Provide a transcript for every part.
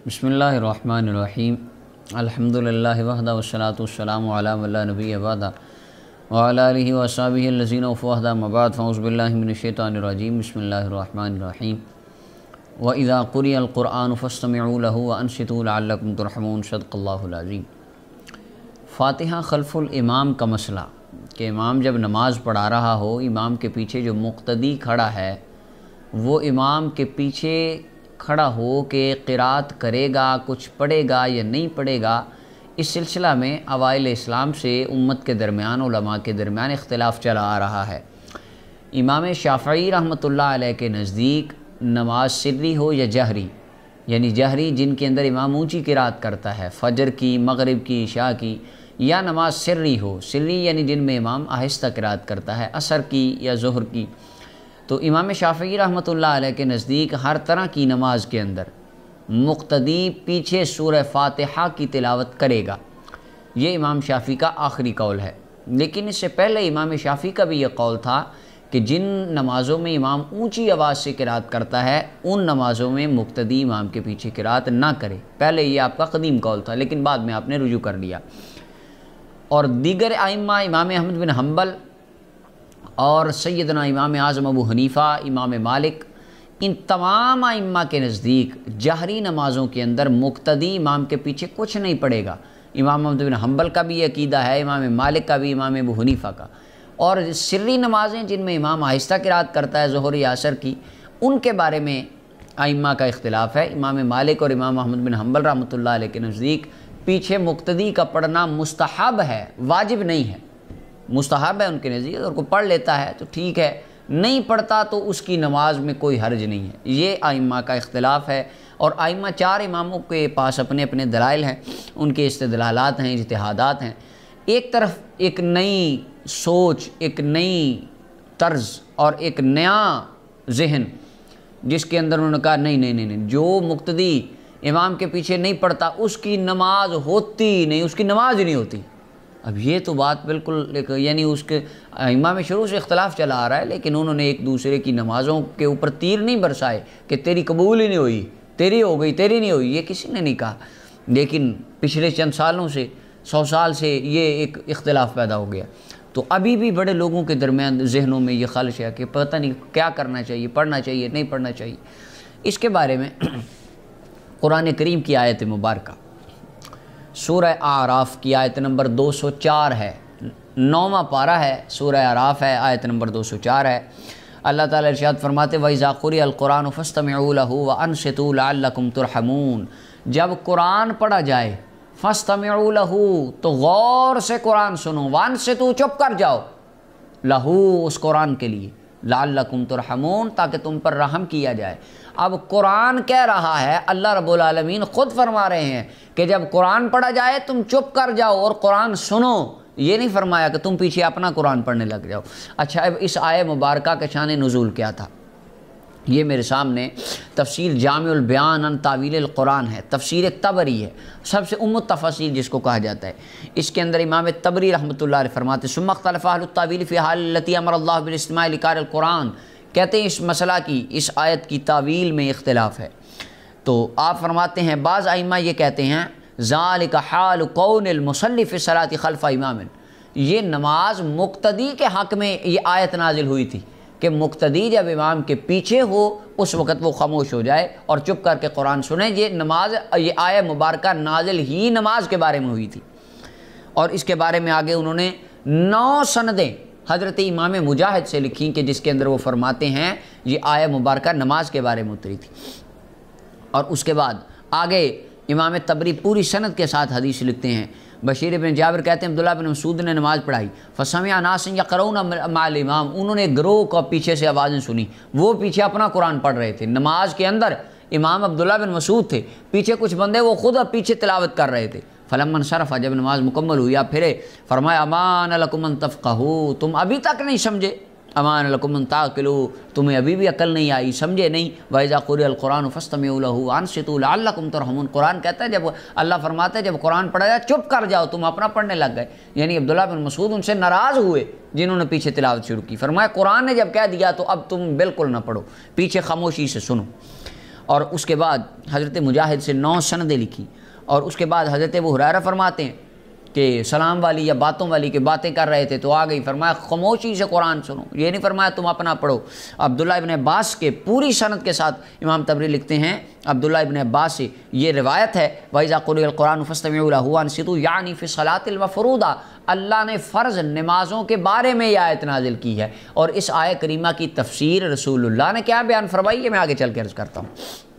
بسم اللہ الرحمن الرحیم الحمدللہ وحدہ والصلاۃ والسلام علی من لا نبی بعدہ وعلی آلہ واصحابہ الذین وفوا وحدہ اما بعد فاعوذ باللہ من الشیطان الرجیم بسم اللہ الرحمن الرحیم وَإِذَا قُرِئَ الْقُرْآنُ فَاسْتَمِعُوا لَهُ وَأَنصِتُوا لَعَلَّكُمْ تُرْحَمُونَ صدق اللہ العظیم۔ فاتحہ خلف الامام کا مسئلہ کہ امام جب نماز پڑھا رہا ہو، امام کے پیچھے جو مقتدی کھڑا ہے وہ امام کے پیچھے کھڑا ہو کہ قرات کرے گا، کچھ پڑھے گا یا نہیں پڑھے گا، اس سلسلہ میں اوائل اسلام سے امت کے درمیان، علماء کے درمیان اختلاف چلا آ رہا ہے۔ امام شافعی رحمۃ اللہ علیہ کے نزدیک نماز سری ہو یا جہری، یعنی جہری جن کے اندر امام اونچی قرات کرتا ہے، فجر کی، مغرب کی، عشاء کی، یا نماز سری ہو، سری یعنی جن میں امام آہستہ قرات کرتا ہے، عصر کی یا ظہر کی، تو امام شافعی رحمۃ اللہ علیہ کے نزدیک ہر طرح کی نماز کے اندر مقتدی پیچھے سورہ فاتحہ کی تلاوت کرے گا۔ یہ امام شافعی کا آخری قول ہے، لیکن اس سے پہلے امام شافعی کا بھی یہ قول تھا کہ جن نمازوں میں امام اونچی آواز سے قرات کرتا ہے ان نمازوں میں مقتدی امام کے پیچھے قرات نہ کرے۔ پہلے یہ آپ کا قدیم قول تھا، لیکن بعد میں آپ نے رجوع کر لیا۔ اور دیگر ائمہ، امام احمد بن حنبل اور سیدنا امام اعظم ابو حنیفہ، امام مالک، ان تمام ائمہ کے نزدیک جہری نمازوں کے اندر مقتدی امام کے پیچھے کچھ نہیں پڑے گا۔ امام احمد بن حنبل کا بھی یہ عقیدہ ہے، امام مالک کا بھی، امام ابو حنیفہ کا۔ اور سری نمازیں جن میں امام آہستہ قرات کرتا ہے، ظہر یا عصر کی، ان کے بارے میں ائمہ کا اختلاف ہے۔ امام مالک اور امام احمد بن حنبل رحمۃ اللہ علیہ کے نزدیک پیچھے مقتدی کا پڑھنا مستحب ہے، واجب نہیں ہے، مستحب ہے ان کے نزدیک۔ اگر کوئی پڑھ لیتا ہے تو ٹھیک ہے، نہیں پڑھتا تو اس کی نماز میں کوئی حرج نہیں ہے۔ یہ ائمہ کا اختلاف ہے، اور ائمہ چار اماموں کے پاس اپنے اپنے دلائل ہیں، ان کے استدلالات ہیں، اجتہادات ہیں۔ ایک طرف ایک نئی سوچ، ایک نئی طرز اور ایک نیا ذہن جس کے اندر انہوں نے کہا نہیں، جو مقتدی امام کے پیچھے نہیں پڑھتا اس کی نماز ہوتی نہیں، اس کی نماز ہی نہیں ہوتی۔ اب یہ تو بات بالکل یعنی اس کے ائمہ میں شروع سے اختلاف چلا آ رہا ہے، لیکن انہوں نے ایک دوسرے کی نمازوں کے اوپر تیر نہیں برسائے کہ تیری قبول ہی نہیں ہوئی، تیری ہو گئی، تیری نہیں ہوئی، یہ کسی نے نہیں کہا۔ لیکن پچھلے چند سالوں سے، 100 سال سے یہ ایک اختلاف پیدا ہو گیا، تو ابھی بھی بڑے لوگوں کے درمیان ذہنوں میں یہ خلش ہے کہ پتہ نہیں کیا کرنا چاہیے، پڑھنا چاہیے، نہیں پڑھنا چاہیے۔ اس کے بارے میں قرآن کریم کی آیت مبارکہ سورہ اعراف کی آیت نمبر 204 ہے، 9واں پارہ ہے، سورہ اعراف ہے، آیت نمبر 204 ہے۔ اللہ تعالیٰ ارشاد فرماتے وَإِذَا قُرِئَ الْقُرْآنُ فَاسْتَمِعُوا لَهُ وَأَنصِتُوا لَعَلَّكُمْ تُرْحَمُونَ۔ جب قرآن پڑھا جائے، فَاسْتَمِعُوا لَهُ تو غور سے قرآن سنو، وَأَنصِتُوا چپ کر جاؤ، لَهُ اس قرآن کے لیے، لَعَلَّكُمْ تُرْحَمُونَ تاکہ تم پر رحم کیا جائے۔ اب قرآن کہہ رہا ہے، اللہ رب العالمین خود فرما رہے ہیں کہ جب قرآن پڑھا جائے تم چپ کر جاؤ اور قرآن سنو، یہ نہیں فرمایا کہ تم پیچھے اپنا قرآن پڑھنے لگ جاؤ۔ اچھا، اب اس آیہ مبارکہ کے شان نزول کیا تھا؟ یہ میرے سامنے تفسیر جامع البیان عن تاویل القرآن ہے، تفسیر طبری ہے، سب سے ام التفاسیر جس کو کہا جاتا ہے۔ اس کے اندر امام طبری رحمۃ اللہ علیہ فرماتے ثم اختلف اہل التاویل فی حال التی امر اللہ بالاستماع لقارئ القرآن، کہتے ہیں اس مسئلہ کی، اس آیت کی تعویل میں اختلاف ہے۔ تو آپ فرماتے ہیں بعض ائمہ یہ کہتے ہیں ذالک حال کون المصلی فی الصلاۃ خلف امام، یہ نماز مقتدی کے حق میں یہ آیت نازل ہوئی تھی کہ مقتدی جب امام کے پیچھے ہو اس وقت وہ خاموش ہو جائے اور چپ کر کے قرآن سنیں۔ یہ نماز، یہ آیہ مبارکہ نازل ہی نماز کے بارے میں ہوئی تھی، اور اس کے بارے میں آگے انہوں نے 9 سندیں حضرت امام مجاہد سے لکھی کہ جس کے اندر وہ فرماتے ہیں یہ آیہ مبارکہ نماز کے بارے میں اتری تھی۔ اور اس کے بعد آگے امام طبری پوری سند کے ساتھ حدیث لکھتے ہیں۔ بشیر بن جابر کہتے ہیں عبداللہ بن مسعود نے نماز پڑھائی، فسمع ناس یقرؤون مع الامام، انہوں نے گروہ کو پیچھے سے آوازیں سنی، وہ پیچھے اپنا قرآن پڑھ رہے تھے نماز کے اندر۔ امام عبداللہ بن مسعود تھے، پیچھے کچھ بندے وہ خود پیچھے تلاوت کر رہے تھے۔ فلما انصرف، جب نماز مکمل ہوئی یا پھرے، فرمایا امان لکم ان تفقہوا، تم ابھی تک نہیں سمجھے، امان لکم ان تعقلوا، تمہیں ابھی بھی عقل نہیں آئی، سمجھے نہیں۔ وَإِذَا قُرِئَ الْقُرْآنُ فَاسْتَمِعُوا لَهُ وَأَنصِتُوا لَعَلَّكُمْ تُرْحَمُونَ، قرآن کہتا ہے جب اللہ فرماتا ہے جب قرآن پڑھا جائے چپ کر جاؤ، تم اپنا پڑھنے لگ گئے۔ یعنی عبداللہ بن مسعود ان سے ناراض ہوئے جنہوں نے پیچھے تلاوت شروع کی، فرمایا قرآن نے جب کہہ دیا تو اب تم بالکل نہ پڑھو، پیچھے خاموشی سے سنو۔ اور اس کے بعد حضرت مجاہد سے 9 سندیں لکھی، اور اس کے بعد حضرت ابو ہریرہ فرماتے ہیں کہ سلام والی یا باتوں والی کہ باتیں کر رہے تھے تو آ گئی، فرمایا خاموشی سے قرآن سنو، یہ نہیں فرمایا تم اپنا پڑھو۔ عبداللہ ابن عباس کے پوری سند کے ساتھ امام طبری لکھتے ہیں، عبداللہ ابن عباس سے یہ روایت ہے، وَإِذَا قُرِئَ الْقُرْآنُ فَاسْتَمِعُوا لَهُ وَأَنصِتُوا، یعنی فی الصَّلَاةِ الْمَفْرُوضَةِ، اللہ نے فرض نمازوں کے بارے میں یہ آیت نازل کی ہے، اور اس آیت کریمہ کی تفسیر رسول اللہ نے کیا بیان فرمائی ہے، میں آگے چل کے عرض کرتا ہوں۔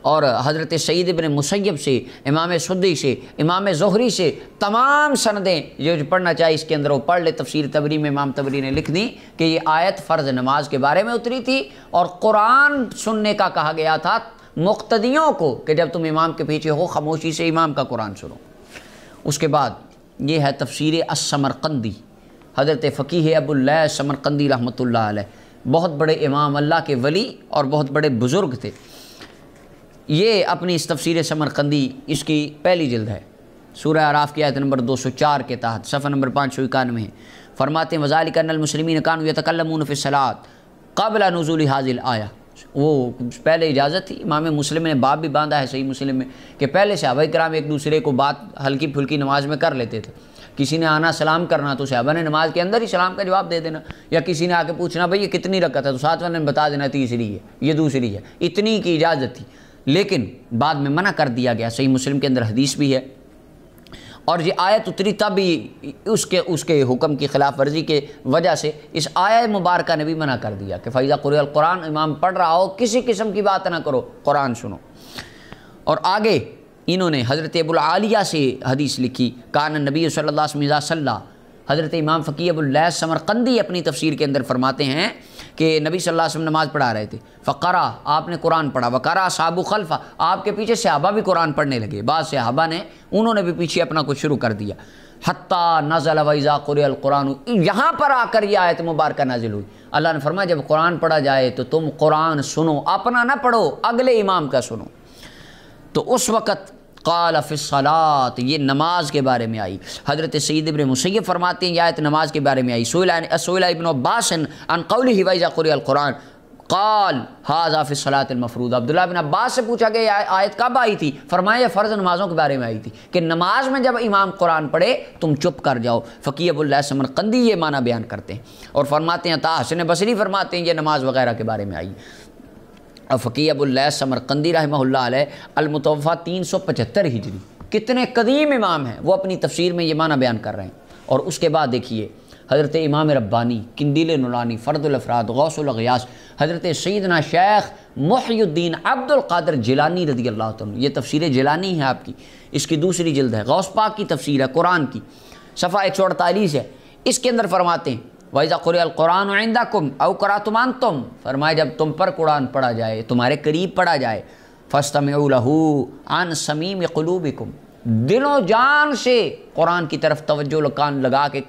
اور حضرت سعید ابن مسیب سے، امام سدی سے، امام زہری سے تمام سندیں جو پڑھنا چاہیے اس کے اندر وہ پڑھ لے۔ تفسیر تبری میں امام تبری نے لکھ دی کہ یہ آیت فرض نماز کے بارے میں اتری تھی، اور قرآن سننے کا کہا گیا تھا مقتدیوں کو کہ جب تم امام کے پیچھے ہو خاموشی سے امام کا قرآن سنو۔ اس کے بعد یہ ہے تفسیر السمرقندی، حضرت فقیہ ابو اللیث سمرقندی رحمۃ اللہ علیہ، بہت بڑے امام، اللہ کے ولی اور بہت بڑے بزرگ تھے۔ یہ اپنی اس تفسیر سمرقندی اس کی پہلی جلد ہے، سورہ اعراف کی آیت نمبر 204 کے تحت صفحہ نمبر 591 ہے، فرماتے ہیں وَذَلِكَ أَنَّ الْمُسْلِمِينَ كَانُوا يَتَكَلَّمُونَ فِي الصَّلَاةِ قَبْلَ نُزُولِ هَذِهِ الْآيَةِ، وہ پہلے اجازت تھی، امام مسلم نے باب بھی باندھا ہے صحیح مسلم میں کہ پہلے صحابہ کرام ایک دوسرے کو بات ہلکی پھلکی نماز میں کر لیتے تھے، کسی نے آنا سلام کرنا تو صحابہ نے نماز کے اندر ہی سلام کا جواب دے دینا، یا کسی نے آ کے پوچھنا بھئی یہ کتنی رکعت ہے تو ساتھ والے نے بتا دینا تیسری ہے، یہ دوسری ہے، اتنی کی اجازت تھی، لیکن بعد میں منع کر دیا گیا، صحیح مسلم کے اندر حدیث بھی ہے، اور یہ آیت اتری تب بھی اس کے حکم کی خلاف ورزی کے وجہ سے اس آیت مبارکہ نے بھی منع کر دیا کہ فَإِذَا قُرِئَ الْقُرْآنُ، امام پڑھ رہا ہو کسی قسم کی بات نہ کرو، قرآن سنو۔ اور آگے انہوں نے حضرت ابو العالیہ سے حدیث لکھی، کان النبی صلی اللہ علیہ وسلم اذا صلی، حضرت امام فقیہ ابو اللیث سمرقندی اپنی تفسیر کے اندر فرماتے ہیں کہ نبی صلی اللہ علیہ وسلم نماز پڑھا رہے تھے، فقرأ، آپ نے قرآن پڑھا، وقرأ اصحابہ خلفہ، آپ کے پیچھے صحابہ بھی قرآن پڑھنے لگے، بعض صحابہ نے انہوں نے بھی پیچھے اپنا کچھ شروع کر دیا، حتیٰ نزل وَإِذَا قُرِئَ الْقُرْآنُ، یہاں پر آ کر یہ آیت مبارکہ نازل ہوئی، اللہ نے فرمایا جب قرآن پڑھا جائے تو تم قرآن سنو، اپنا نہ پڑھو، اگلے امام کا سنو۔ تو اس وقت قال فی الصلاۃ، یہ نماز کے بارے میں آئی، حضرت سعید ابن مسیب فرماتے ہیں یہ آیت نماز کے بارے میں آئی، سئل ابن عباس عن قولہ وَإِذَا قُرِئَ الْقُرْآنُ قال هذا فی الصلاۃ المفروضہ، عبداللہ بن عباس سے پوچھا کہ یہ آیت کب آئی تھی، فرمایا یہ فرض نمازوں کے بارے میں آئی تھی کہ نماز میں جب امام قرآن پڑھے تم چپ کر جاؤ۔ فقیہ ابو اللیث سمرقندی یہ معنی بیان کرتے ہیں اور فرماتے ہیں عطا حسن بصری فرماتے ہیں یہ نماز وغیرہ کے بارے میں آئی۔ اور فقیہ ابو اللیث سمرقندی رحمہ اللہ علیہ المتوفیٰ 375 ہجری، کتنے قدیم امام ہیں، وہ اپنی تفسیر میں یہ معنی بیان کر رہے ہیں۔ اور اس کے بعد دیکھیے حضرت امام ربانی، قندیل نورانی، فرد الافراد، غوث الاغیاث، حضرت سیدنا شیخ محی الدین عبد القادر جیلانی رضی اللہ عنہ، یہ تفسیر جیلانی ہے آپ کی، اس کی دوسری جلد ہے، غوث پاک کی تفسیر ہے قرآن کی، صفحہ 148 ہے، اس کے اندر فرماتے ہیں وَإِذَا قُرِئَ الْقُرْآنُ عِنْدَكُمْ أَوْ قَرَأْتُمْ أَنْتُمْ، فرمایا جب تم پر قرآن پڑھا جائے، تمہارے قریب پڑھا جائے، فَاسْتَمِعُوا لَهُ عَنْ سَمِيمِ قُلُوبِكُمْ، دل و جان سے قرآن کی طرف توجہ کان لگا کے،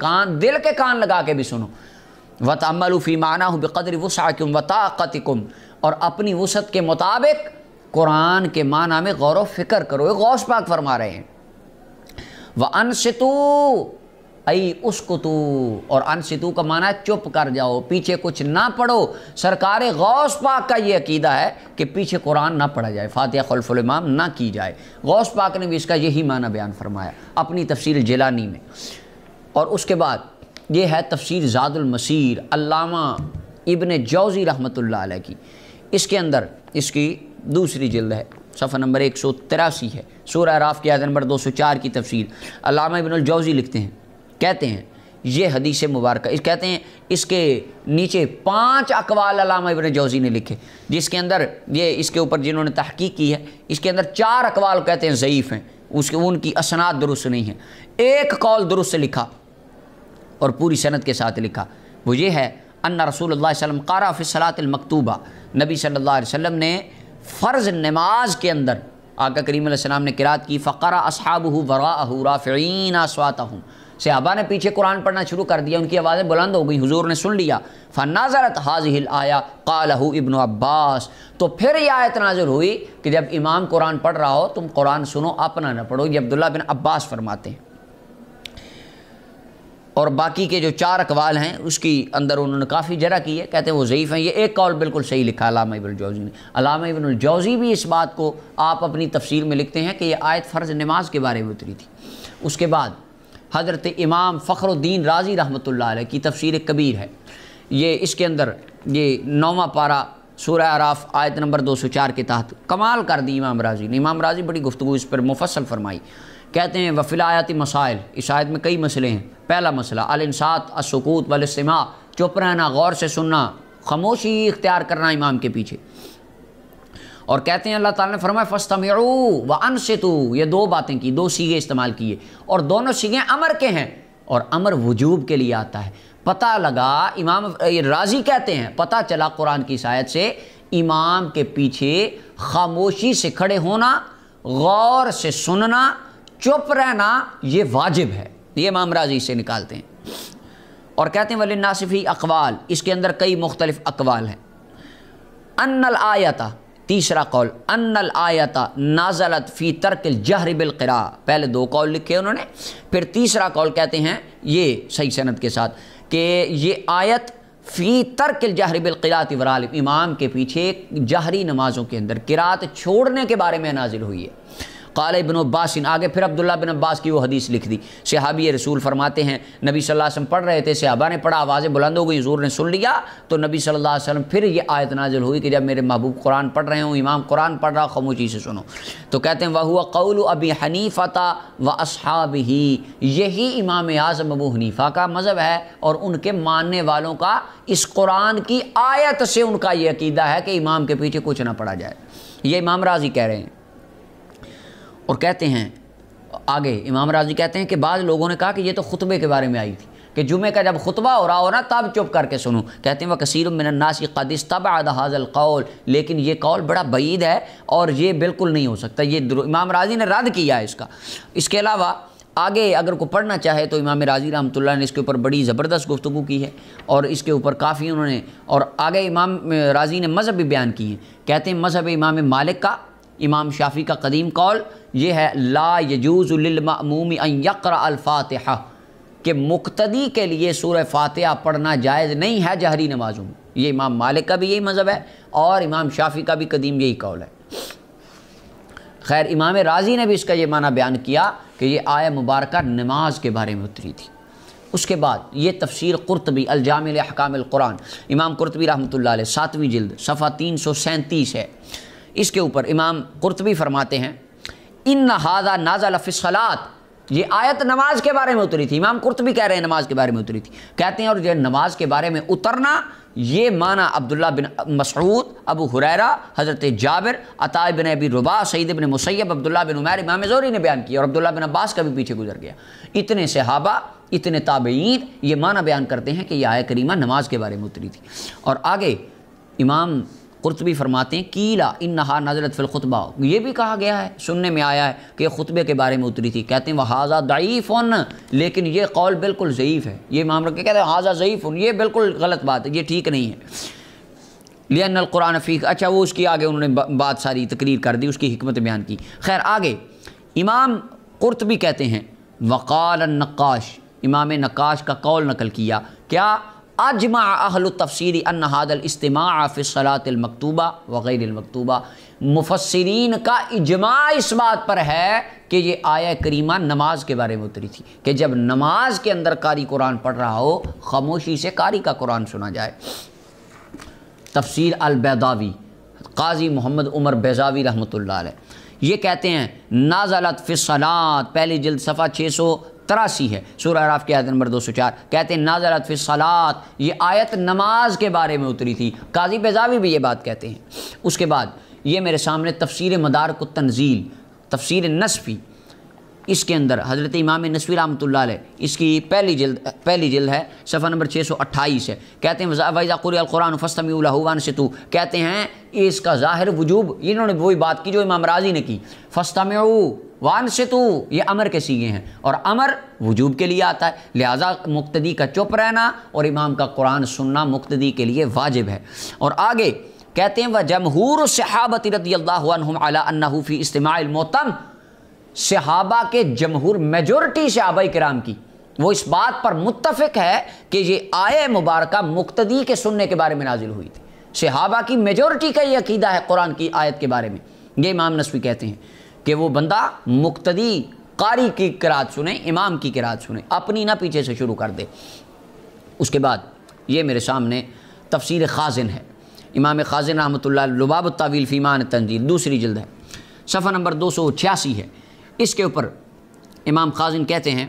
دل کے کان لگا کے بھی سنو، وَتَأَمَّلُوا فِي مَعْنَاهُ بِقَدْرِ وُسْعَكُمْ وَطَاقَتِكُمْ، اور اپنی وسعت کے مطابق قرآن کے معنی میں غور و فکر کرو، یہ غوث پاک فرما رہے ہیں۔ وَأَنصِتُوا ای اسکتو، اور انصتو کا معنی ہے چپ کر جاؤ، پیچھے کچھ نہ پڑھو۔ سرکار غوث پاک کا یہ عقیدہ ہے کہ پیچھے قرآن نہ پڑھا جائے، فاتحہ خلف الامام نہ کی جائے، غوث پاک نے بھی اس کا یہی معنی بیان فرمایا اپنی تفسیر جیلانی میں۔ اور اس کے بعد یہ ہے تفسیر زاد المسیر علامہ ابن جوزی رحمۃ اللہ علیہ کی، اس کے اندر اس کی دوسری جلد ہے، صفحہ نمبر 183 ہے، سورہ اعراف کی آیت نمبر 204 کی تفسیر۔ علامہ ابن الجوزی لکھتے ہیں، کہتے ہیں یہ حدیث مبارکہ، کہتے ہیں اس کے نیچے 5 اقوال علامہ ابن جوزی نے لکھے، جس کے اندر یہ اس کے اوپر جنہوں نے تحقیق کی ہے، اس کے اندر 4 اقوال کہتے ہیں ضعیف ہیں، ان کی اسناد درست نہیں ہیں، ایک قول درست سے لکھا اور پوری سند کے ساتھ لکھا، وہ یہ ہے ان رسول اللہ صلی اللہ علیہ وسلم قرأ فی الصلاۃ المکتوبہ، نبی صلی اللہ علیہ وسلم نے فرض نماز کے اندر آقا کریم علیہ السلام نے قرات کی، فقرأ اصحابہ وراءہ رافعین اصواتہم، صحابہ نے پیچھے قرآن پڑھنا شروع کر دیا، ان کی آوازیں بلند ہو گئی، حضور نے سن لیا، فنازلت هذه الآیہ قالہ ابن عباس، تو پھر یہ آیت نازل ہوئی کہ جب امام قرآن پڑھ رہا ہو تم قرآن سنو، اپنا نہ پڑھو، یہ عبداللہ بن عباس فرماتے ہیں۔ اور باقی کے جو 4 اقوال ہیں اس کی اندر انہوں نے کافی جرح کی ہے، کہتے ہیں وہ ضعیف ہیں۔ یہ ایک قول بالکل صحیح لکھا علامہ ابن الجوزی نے۔ علامہ ابن الجوزی بھی اس بات کو آپ اپنی تفسیر میں لکھتے ہیں کہ یہ آیت فرض نماز کے بارے میں اتری تھی۔ اس کے بعد حضرت امام فخر الدین رازی رحمۃ اللہ علیہ کی تفسیر کبیر ہے، یہ اس کے اندر یہ 9واں پارہ سورہ اعراف آیت نمبر 204 کے تحت کمال کر دی امام رازی نے۔ امام رازی بڑی گفتگو اس پر مفصل فرمائی، کہتے ہیں وفی الآیات مسائل، اس آیت میں کئی مسئلے ہیں۔ پہلا مسئلہ الانصات السکوت والاستماع، چپ رہنا، غور سے سننا، خاموشی اختیار کرنا امام کے پیچھے۔ اور کہتے ہیں اللہ تعالیٰ نے فرمایا فاستمعوا وانصتوا، یہ 2 باتیں کی، 2 صیغے استعمال کیے، اور دونوں صیغے امر کے ہیں، اور امر وجوب کے لیے آتا ہے۔ پتہ لگا، امام رازی کہتے ہیں پتہ چلا قرآن کی اس آیت سے امام کے پیچھے خاموشی سے کھڑے ہونا، غور سے سننا، چپ رہنا یہ واجب ہے، یہ امام رازی سے نکالتے ہیں۔ اور کہتے ہیں وللناس فی اقوال، اس کے اندر کئی مختلف اقوال ہیں۔ ان الآیۃ، تیسرا قول ان الآیۃ نازلت فی ترک الجہر بالقراءۃ، پہلے 2 قول لکھے انہوں نے، پھر تیسرا قول کہتے ہیں یہ صحیح سند کے ساتھ کہ یہ آیت فی ترک الجہر بالقراءۃ والغالب، امام کے پیچھے جہری نمازوں کے اندر قرات چھوڑنے کے بارے میں نازل ہوئی ہے۔ قال ابن عباس، آگے پھر عبداللہ بن عباس کی وہ حدیث لکھ دی، صحابی رسول فرماتے ہیں نبی صلی اللہ علیہ وسلم پڑھ رہے تھے، صحابہ نے پڑھا، آوازیں بلند ہو گئی، حضور نے سن لیا، تو نبی صلی اللہ علیہ وسلم پھر یہ آیت نازل ہوئی کہ جب میرے محبوب قرآن پڑھ رہے ہوں، امام قرآن پڑھ رہا، خاموشی سے سنو۔ تو کہتے ہیں وَهُوَ قَوْلُ أَبِي حَنِيفَةَ وَأَصْحَابِهِ، یہی امام اعظم ابو حنیفہ کا مذہب ہے اور ان کے ماننے والوں کا، اس قرآن کی آیت سے ان کا یہ عقیدہ ہے کہ امام کے پیچھے کچھ نہ پڑھا جائے۔ یہ امام راضی کہہ رہے ہیں۔ اور کہتے ہیں آگے امام راضی کہتے ہیں کہ بعض لوگوں نے کہا کہ یہ تو خطبے کے بارے میں آئی تھی کہ جمعے کا جب خطبہ ہو رہا ہو نا تب چپ کر کے سنو۔ کہتے ہیں وَكَثِيرٌ مِّنَ النَّاسِ قَدِ اسْتَبْعَدَ هَذَا الْقَوْلِ، لیکن یہ قول بڑا بعید ہے اور یہ بالکل نہیں ہو سکتا، یہ امام راضی نے رد کیا ہے اس کا۔ اس کے علاوہ آگے اگر کوئی پڑھنا چاہے تو امام راضی رحمۃ اللہ نے اس کے اوپر بڑی زبردست گفتگو کی ہے اور اس کے اوپر کافی انہوں نے، اور آگے امام راضی نے مذہب بھی بیان کی ہیں۔ کہتے ہیں مذہب امام مالک کا، امام شافعی کا قدیم قول یہ ہے لا یجوز للمأموم ان یقرأ الفاتحہ، کہ مقتدی کے لیے سورہ فاتحہ پڑھنا جائز نہیں ہے جہری نمازوں میں۔ یہ امام مالک کا بھی یہی مذہب ہے اور امام شافعی کا بھی قدیم یہی قول ہے۔ خیر امام راضی نے بھی اس کا یہ معنی بیان کیا کہ یہ آیہ مبارکہ نماز کے بارے میں اتری تھی۔ اس کے بعد یہ تفسیر قرطبی الجامع لاحکام القرآن، امام قرطبی رحمۃ اللہ علیہ 7ویں جلد صفحہ 337 ہے۔ اس کے اوپر امام قرطبی فرماتے ہیں ان ھذا نازل فی الصلاۃ، یہ آیت نماز کے بارے میں اتری تھی۔ امام قرطبی کہہ رہے ہیں نماز کے بارے میں اتری تھی، کہتے ہیں اور یہ نماز کے بارے میں اترنا یہ معنی عبداللہ بن مسعود، ابو ہریرہ، حضرت جابر، عطاء بن ابی رباح، سعید بن مسیب، عبداللہ بن عمیر، امام زہری نے بیان کیا اور عبداللہ بن عباس کا بھی پیچھے گزر گیا۔ اتنے صحابہ، اتنے تابعین یہ معنی بیان کرتے ہیں کہ یہ آیہ کریمہ نماز کے بارے میں اتری تھی۔ اور آگے امام قرطبی فرماتے ہیں کیلا انہا نزلت فی الخطبہ، یہ بھی کہا گیا ہے، سننے میں آیا ہے کہ یہ خطبے کے بارے میں اتری تھی۔ کہتے ہیں وہذا ضعیف، لیکن یہ قول بالکل ضعیف ہے۔ یہ امام رکھے کہتے ہیں ہذا ضعیف، یہ بالکل غلط بات ہے، یہ ٹھیک نہیں ہے۔ لأن القرآن فیہ، اچھا وہ اس کی آگے انہوں نے بات ساری تقریر کر دی، اس کی حکمت بیان کی۔ خیر آگے امام قرطبی کہتے ہیں وقال النقاش، امام نقاش کا قول نقل کیا، کیا اجمع اہل التفسیر ان ھذا الاستماع فی الصلاۃ المکتوبہ وغیر المکتوبہ، مفسرین کا اجماع اس بات پر ہے کہ یہ آیہ کریمہ نماز کے بارے میں اتری تھی کہ جب نماز کے اندر قاری قرآن پڑھ رہا ہو خاموشی سے قاری کا قرآن سنا جائے۔ تفسیر البیضاوی، قاضی محمد عمر بیضاوی رحمۃ اللہ علیہ یہ کہتے ہیں نازلت فی الصلاۃ، پہلی جلد صفحہ 683 ہے، سورہ اعراف کی آیت نمبر 204، کہتے ہیں نازلت فی الصلاۃ، یہ آیت نماز کے بارے میں اتری تھی۔ قاضی بیضاوی بھی یہ بات کہتے ہیں۔ اس کے بعد یہ میرے سامنے تفسیر مدارک التنزیل، تفسیر نصفی، اس کے اندر حضرت امام نصفی رحمۃ اللہ علیہ اس کی پہلی جلد ہے، صفحہ نمبر 628 ہے، کہتے ہیں وَإِذَا قُرِئَ الْقُرْآنُ فَاسْتَمِعُوا لَهُ وَأَنصِتُوا، کہتے ہیں اس کا ظاہر وجوب، انہوں نے وہی بات کی جو امام راضی نے کی، فَاسْتَمِعُوا وَأَنصِتُوا یہ امر کے صیغے ہیں اور امر وجوب کے لیے آتا ہے، لہٰذا مقتدی کا چپ رہنا اور امام کا قرآن سننا مقتدی کے لیے واجب ہے۔ اور آگے کہتے ہیں وَجَمْهُورُ الصَّحَابَةِ رضی اللہ عنہم علی انہ فی استماع المؤتم، صحابہ کے جمہور میجورٹی صحابہ کرام کی وہ اس بات پر متفق ہے کہ یہ آیہ مبارکہ مقتدی کے سننے کے بارے میں نازل ہوئی تھی۔ صحابہ کی میجورٹی کا یہ عقیدہ ہے قرآن کی آیت کے بارے میں۔ یہ امام نسوی کہتے ہیں کہ وہ بندہ مقتدی قاری کی قرات سنے، امام کی قرات سنے، اپنی نہ پیچھے سے شروع کر دے۔ اس کے بعد یہ میرے سامنے تفسیر خازن ہے، امام خازن رحمۃ اللہ علیہ، لباب التاویل فی معنی التنزیل، دوسری جلد ہے، صفحہ نمبر 286 ہے۔ اس کے اوپر امام خازن کہتے ہیں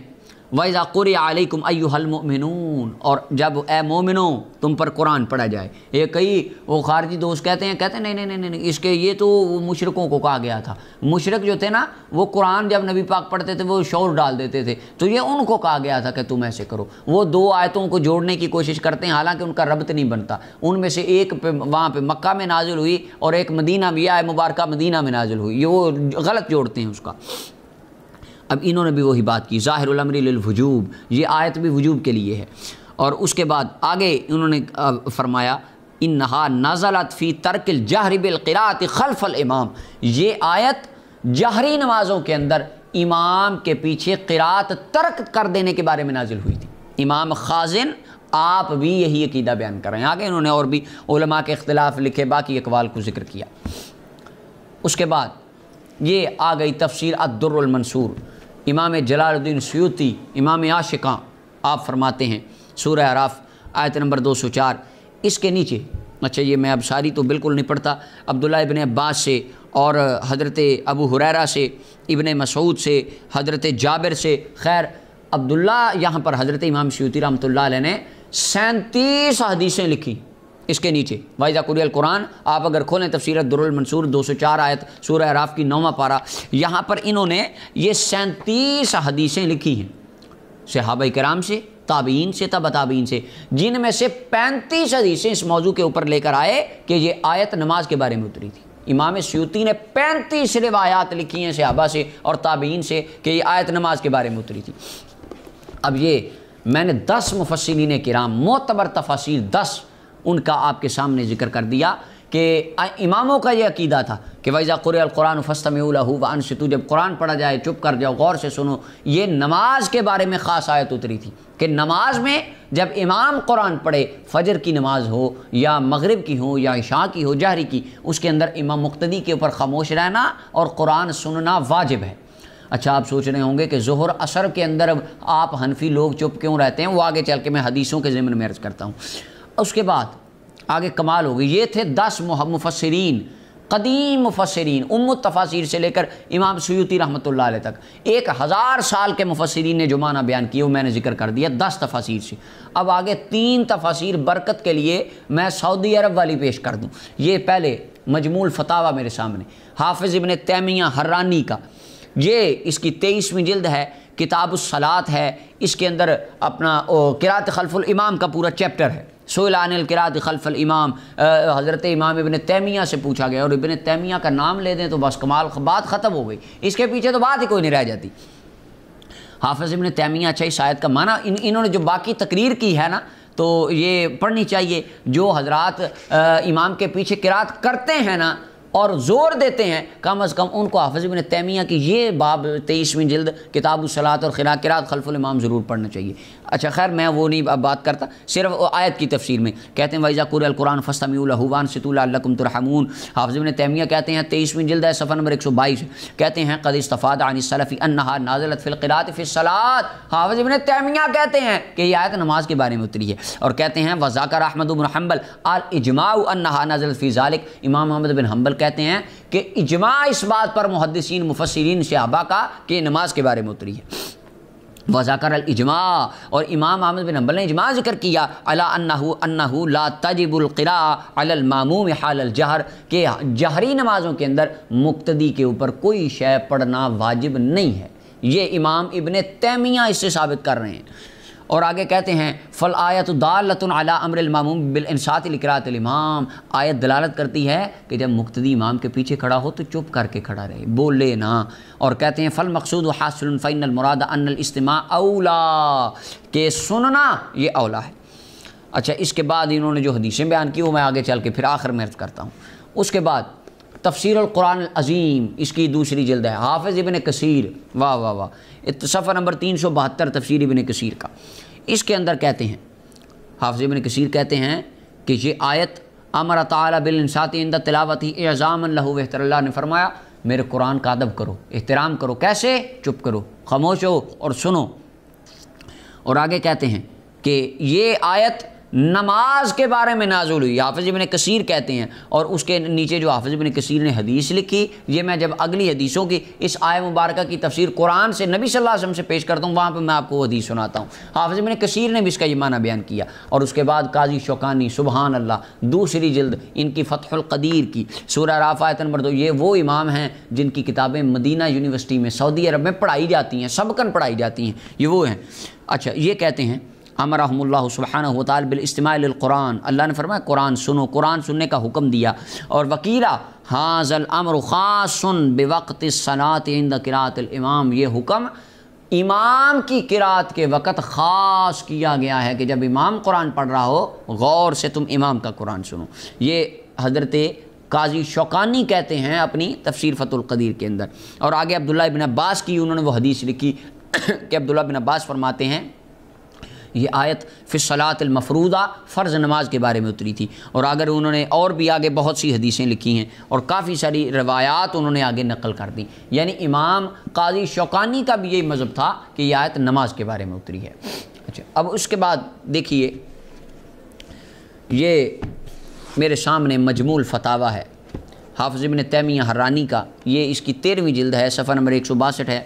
وَإِذَا قُرِئَ عَلَيْكُمْ أَيُّهَا الْمُؤْمِنُونَ، اور جب اے مومنوں تم پر قرآن پڑھا جائے۔ یہ کئی وہ خارجی دوست کہتے ہیں نہیں اس کے یہ تو مشرکوں کو کہا گیا تھا۔ مشرک جو تھے نا وہ قرآن جب نبی پاک پڑھتے تھے وہ شور ڈال دیتے تھے، تو یہ ان کو کہا گیا تھا کہ تم ایسے کرو۔ وہ دو آیتوں کو جوڑنے کی کوشش کرتے ہیں، حالانکہ ان کا ربط نہیں بنتا۔ ان میں سے ایک پہ وہاں پہ مکہ میں نازل ہوئی اور ایک مدینہ میں، آیت مبارکہ مدینہ میں نازل ہوئی، یہ وہ غلط جوڑتے ہیں اس کا۔ اب انہوں نے بھی وہی بات کی، ظاہر الامر للوجوب، یہ آیت بھی وجوب کے لیے ہے۔ اور اس کے بعد آگے انہوں نے فرمایا انہا نزلت فی ترک الجہر بالقراءۃ خلف الامام، یہ آیت جہری نمازوں کے اندر امام کے پیچھے قراءت ترک کر دینے کے بارے میں نازل ہوئی تھی۔ امام خازن آپ بھی یہی عقیدہ بیان کر رہے ہیں۔ آگے انہوں نے اور بھی علماء کے اختلاف لکھے، باقی اقوال کو ذکر کیا۔ اس کے بعد یہ آ گئی تفسیر الدر المنصور، امام جلال الدین سیوطی، امام عاشقاں، آپ فرماتے ہیں سورہ اعراف آیت نمبر 204، اس کے نیچے، اچھا یہ میں اب ساری تو بالکل نہیں پڑھتا، عبداللہ ابن عباس سے اور حضرت ابو ہریرہ سے، ابن مسعود سے، حضرت جابر سے، خیر عبداللہ یہاں پر حضرت امام سیوطی رحمۃ اللہ علیہ نے 37 حدیثیں لکھی اس کے نیچے۔ وَإِذَا قُرِئَ الْقُرْآنُ، آپ اگر کھولیں تفسیر الدر المنصور 204 آیت سورہ اعراف کی 9واں پارہ، یہاں پر انہوں نے یہ 37 حدیثیں لکھی ہیں صحابہ کرام سے، تابعین سے، تبع تابعین سے، جن میں سے 35 حدیثیں اس موضوع کے اوپر لے کر آئے کہ یہ آیت نماز کے بارے میں اتری تھی۔ امام سیوطی نے 35 روایات لکھی ہیں صحابہ سے اور تابعین سے کہ یہ آیت نماز کے بارے میں اتری تھی۔ اب یہ میں نے 10 مفسرین کرام معتبر تفاسیر 10 ان کا آپ کے سامنے ذکر کر دیا کہ اماموں کا یہ عقیدہ تھا کہ وَإِذَا قُرِئَ الْقُرْآنُ فَاسْتَمِعُوا لَهُ وَأَنصِتُوا، جب قرآن پڑھا جائے چپ کر جاؤ، غور سے سنو۔ یہ نماز کے بارے میں خاص آیت اتری تھی کہ نماز میں جب امام قرآن پڑھے، فجر کی نماز ہو یا مغرب کی ہو یا عشاء کی ہو، جہری کی، اس کے اندر امام مقتدی کے اوپر خاموش رہنا اور قرآن سننا واجب ہے۔ اچھا آپ سوچ رہے ہوں گے کہ ظہر عصر کے اندر آپ حنفی لوگ چپ کیوں رہتے ہیں، وہ آگے چل کے میں حدیثوں کے ضمن میں عرض کرتا ہوں۔ اس کے بعد آگے کمال ہو گئی، یہ تھے 10 مفسرین، قدیم مفسرین، التفاسیر سے لے کر امام سیوطی رحمۃ اللہ علیہ تک 1000 سال کے مفسرین نے جو معنی بیان کیے وہ میں نے ذکر کر دیا 10 تفاسیر سے۔ اب آگے 3 تفاسیر برکت کے لیے میں سعودی عرب والی پیش کر دوں۔ یہ پہلے مجموع الفتاوی میرے سامنے، حافظ ابن تیمیہ حرانی کا، یہ اس کی 23ویں جلد ہے، کتاب الصلاۃ ہے، اس کے اندر اپنا قراءت خلف الامام کا پورا چیپٹر ہے۔ سئل عن القراءۃ خلف الامام، حضرت امام ابن تیمیہ سے پوچھا گیا، اور ابن تیمیہ کا نام لے دیں تو بس کمال، بات ختم ہو گئی، اس کے پیچھے تو بات ہی کوئی نہیں رہ جاتی۔ حافظ ابن تیمیہ، اچھا اس آیت کا معنی انہوں نے جو باقی تقریر کی ہے نا تو یہ پڑھنی چاہیے، جو حضرات امام کے پیچھے قراءت کرتے ہیں نا اور زور دیتے ہیں، کم از کم ان کو حافظ ابن تیمیہ کی یہ باب 23ویں جلد کتاب الصلاۃ اور قراءت خلف الامام ضرور پڑھنا چاہیے۔ اچھا خیر میں وہ نہیں اب بات کرتا، صرف آیت کی تفسیر میں کہتے ہیں وَإِذَا قُرِئَ الْقُرْآنُ فَاسْتَمِعُوا لَهُ وَأَنصِتُوا لَعَلَّكُمْ تُرْحَمُونَ۔ حافظ ابن تیمیہ کہتے ہیں 23ویں جلد ہے، صفحہ نمبر 122، کہتے ہیں قد استفاد عن السلف انها نازلت في القراءة في الصلاة۔ حافظ ابن تیمیہ کہتے ہیں کہ یہ آیت نماز کے بارے میں اتری ہے، اور کہتے ہیں وذاکر احمد بن حنبل الاجماع انها نازلت في ذلك۔ امام احمد بن حنبل کہتے ہیں کہ اجماع اس بات پر محدثین مفسرین صحابہ کا کہ نماز کے بارے میں اتری ہے۔ وذاکر الاجماع، اور امام احمد بن حنبل نے اجماع ذکر کیا علی انہ لا تجب القراءۃ علی الماموم حال الجہر، کہ جہری نمازوں کے اندر مقتدی کے اوپر کوئی شے پڑھنا واجب نہیں ہے۔ یہ امام ابن تیمیہ اس سے ثابت کر رہے ہیں۔ اور آگے کہتے ہیں فالآیۃ دالۃ علی امر الماموم بالانصات لقراءۃ الامام، آیت دلالت کرتی ہے کہ جب مقتدی امام کے پیچھے کھڑا ہو تو چپ کر کے کھڑا رہے، بولے نہ۔ اور کہتے ہیں فالمقصود حاصل فإن المراد ان الاستماع اولا، کہ سننا یہ اولا ہے۔ اچھا اس کے بعد انہوں نے جو حدیثیں بیان کی وہ میں آگے چل کے پھر آخر میں عرض کرتا ہوں۔ اس کے بعد تفسیر القرآن العظیم اس کی دوسری جلد ہے، حافظ ابن کثیر، واہ واہ واہ، صفحہ نمبر 372 تفسیر ابن کثیر کا۔ اس کے اندر کہتے ہیں، حافظ ابن کثیر کہتے ہیں کہ یہ آیت امر تعالی بالانصات عند تلاوتہ اعظاما لہ بہتر، اللہ نے فرمایا میرے قرآن کا ادب کرو، احترام کرو، کیسے؟ چپ کرو، خاموش ہو اور سنو۔ اور آگے کہتے ہیں کہ یہ آیت نماز کے بارے میں نازل ہوئی، حافظ ابن کثیر کہتے ہیں، اور اس کے نیچے جو حافظ ابن کثیر نے حدیث لکھی، یہ میں جب اگلی حدیثوں کی اس آیہ مبارکہ کی تفسیر قرآن سے نبی صلی اللہ علیہ وسلم سے پیش کرتا ہوں، وہاں پہ میں آپ کو وہ حدیث سناتا ہوں۔ حافظ ابن کثیر نے بھی اس کا یہ معنی بیان کیا، اور اس کے بعد قاضی شوکانی سبحان اللہ دوسری جلد ان کی فتح القدیر کی سورہ اعراف آیت نمبر 2، یہ وہ امام ہیں جن کی کتابیں مدینہ یونیورسٹی میں سعودی عرب میں پڑھائی جاتی ہیں، سبقاً پڑھائی جاتی ہیں، یہ وہ ہیں۔ اچھا، یہ کہتے ہیں امرہم اللہ سبحانہ وتعالی بالاستماع للقرآن، اللہ نے فرمایا قرآن سنو، قرآن سننے کا حکم دیا۔ اور وکیلا ھذا الامر خاص بوقت الصلاۃ عند قراءۃ الامام، یہ حکم امام کی قرات کے وقت خاص کیا گیا ہے کہ جب امام قرآن پڑھ رہا ہو غور سے تم امام کا قرآن سنو۔ یہ حضرت قاضی شوکانی کہتے ہیں اپنی تفسیر فتح القدیر کے اندر۔ اور آگے عبداللہ ابن عباس کی انہوں نے وہ حدیث لکھی کہ عبداللہ ابن عباس فرماتے ہیں یہ آیت فی الصلاۃ المفروضہ، فرض نماز کے بارے میں اتری تھی۔ اور اگر انہوں نے اور بھی آگے بہت سی حدیثیں لکھی ہیں اور کافی ساری روایات انہوں نے آگے نقل کر دیں، یعنی امام قاضی شوکانی کا بھی یہی مذہب تھا کہ یہ آیت نماز کے بارے میں اتری ہے۔ اچھا، اب اس کے بعد دیکھیے، یہ میرے سامنے مجموع الفتاوی ہے حافظ ابن تیمیہ حرانی کا، یہ اس کی 13ویں جلد ہے، صفحہ نمبر 162 ہے۔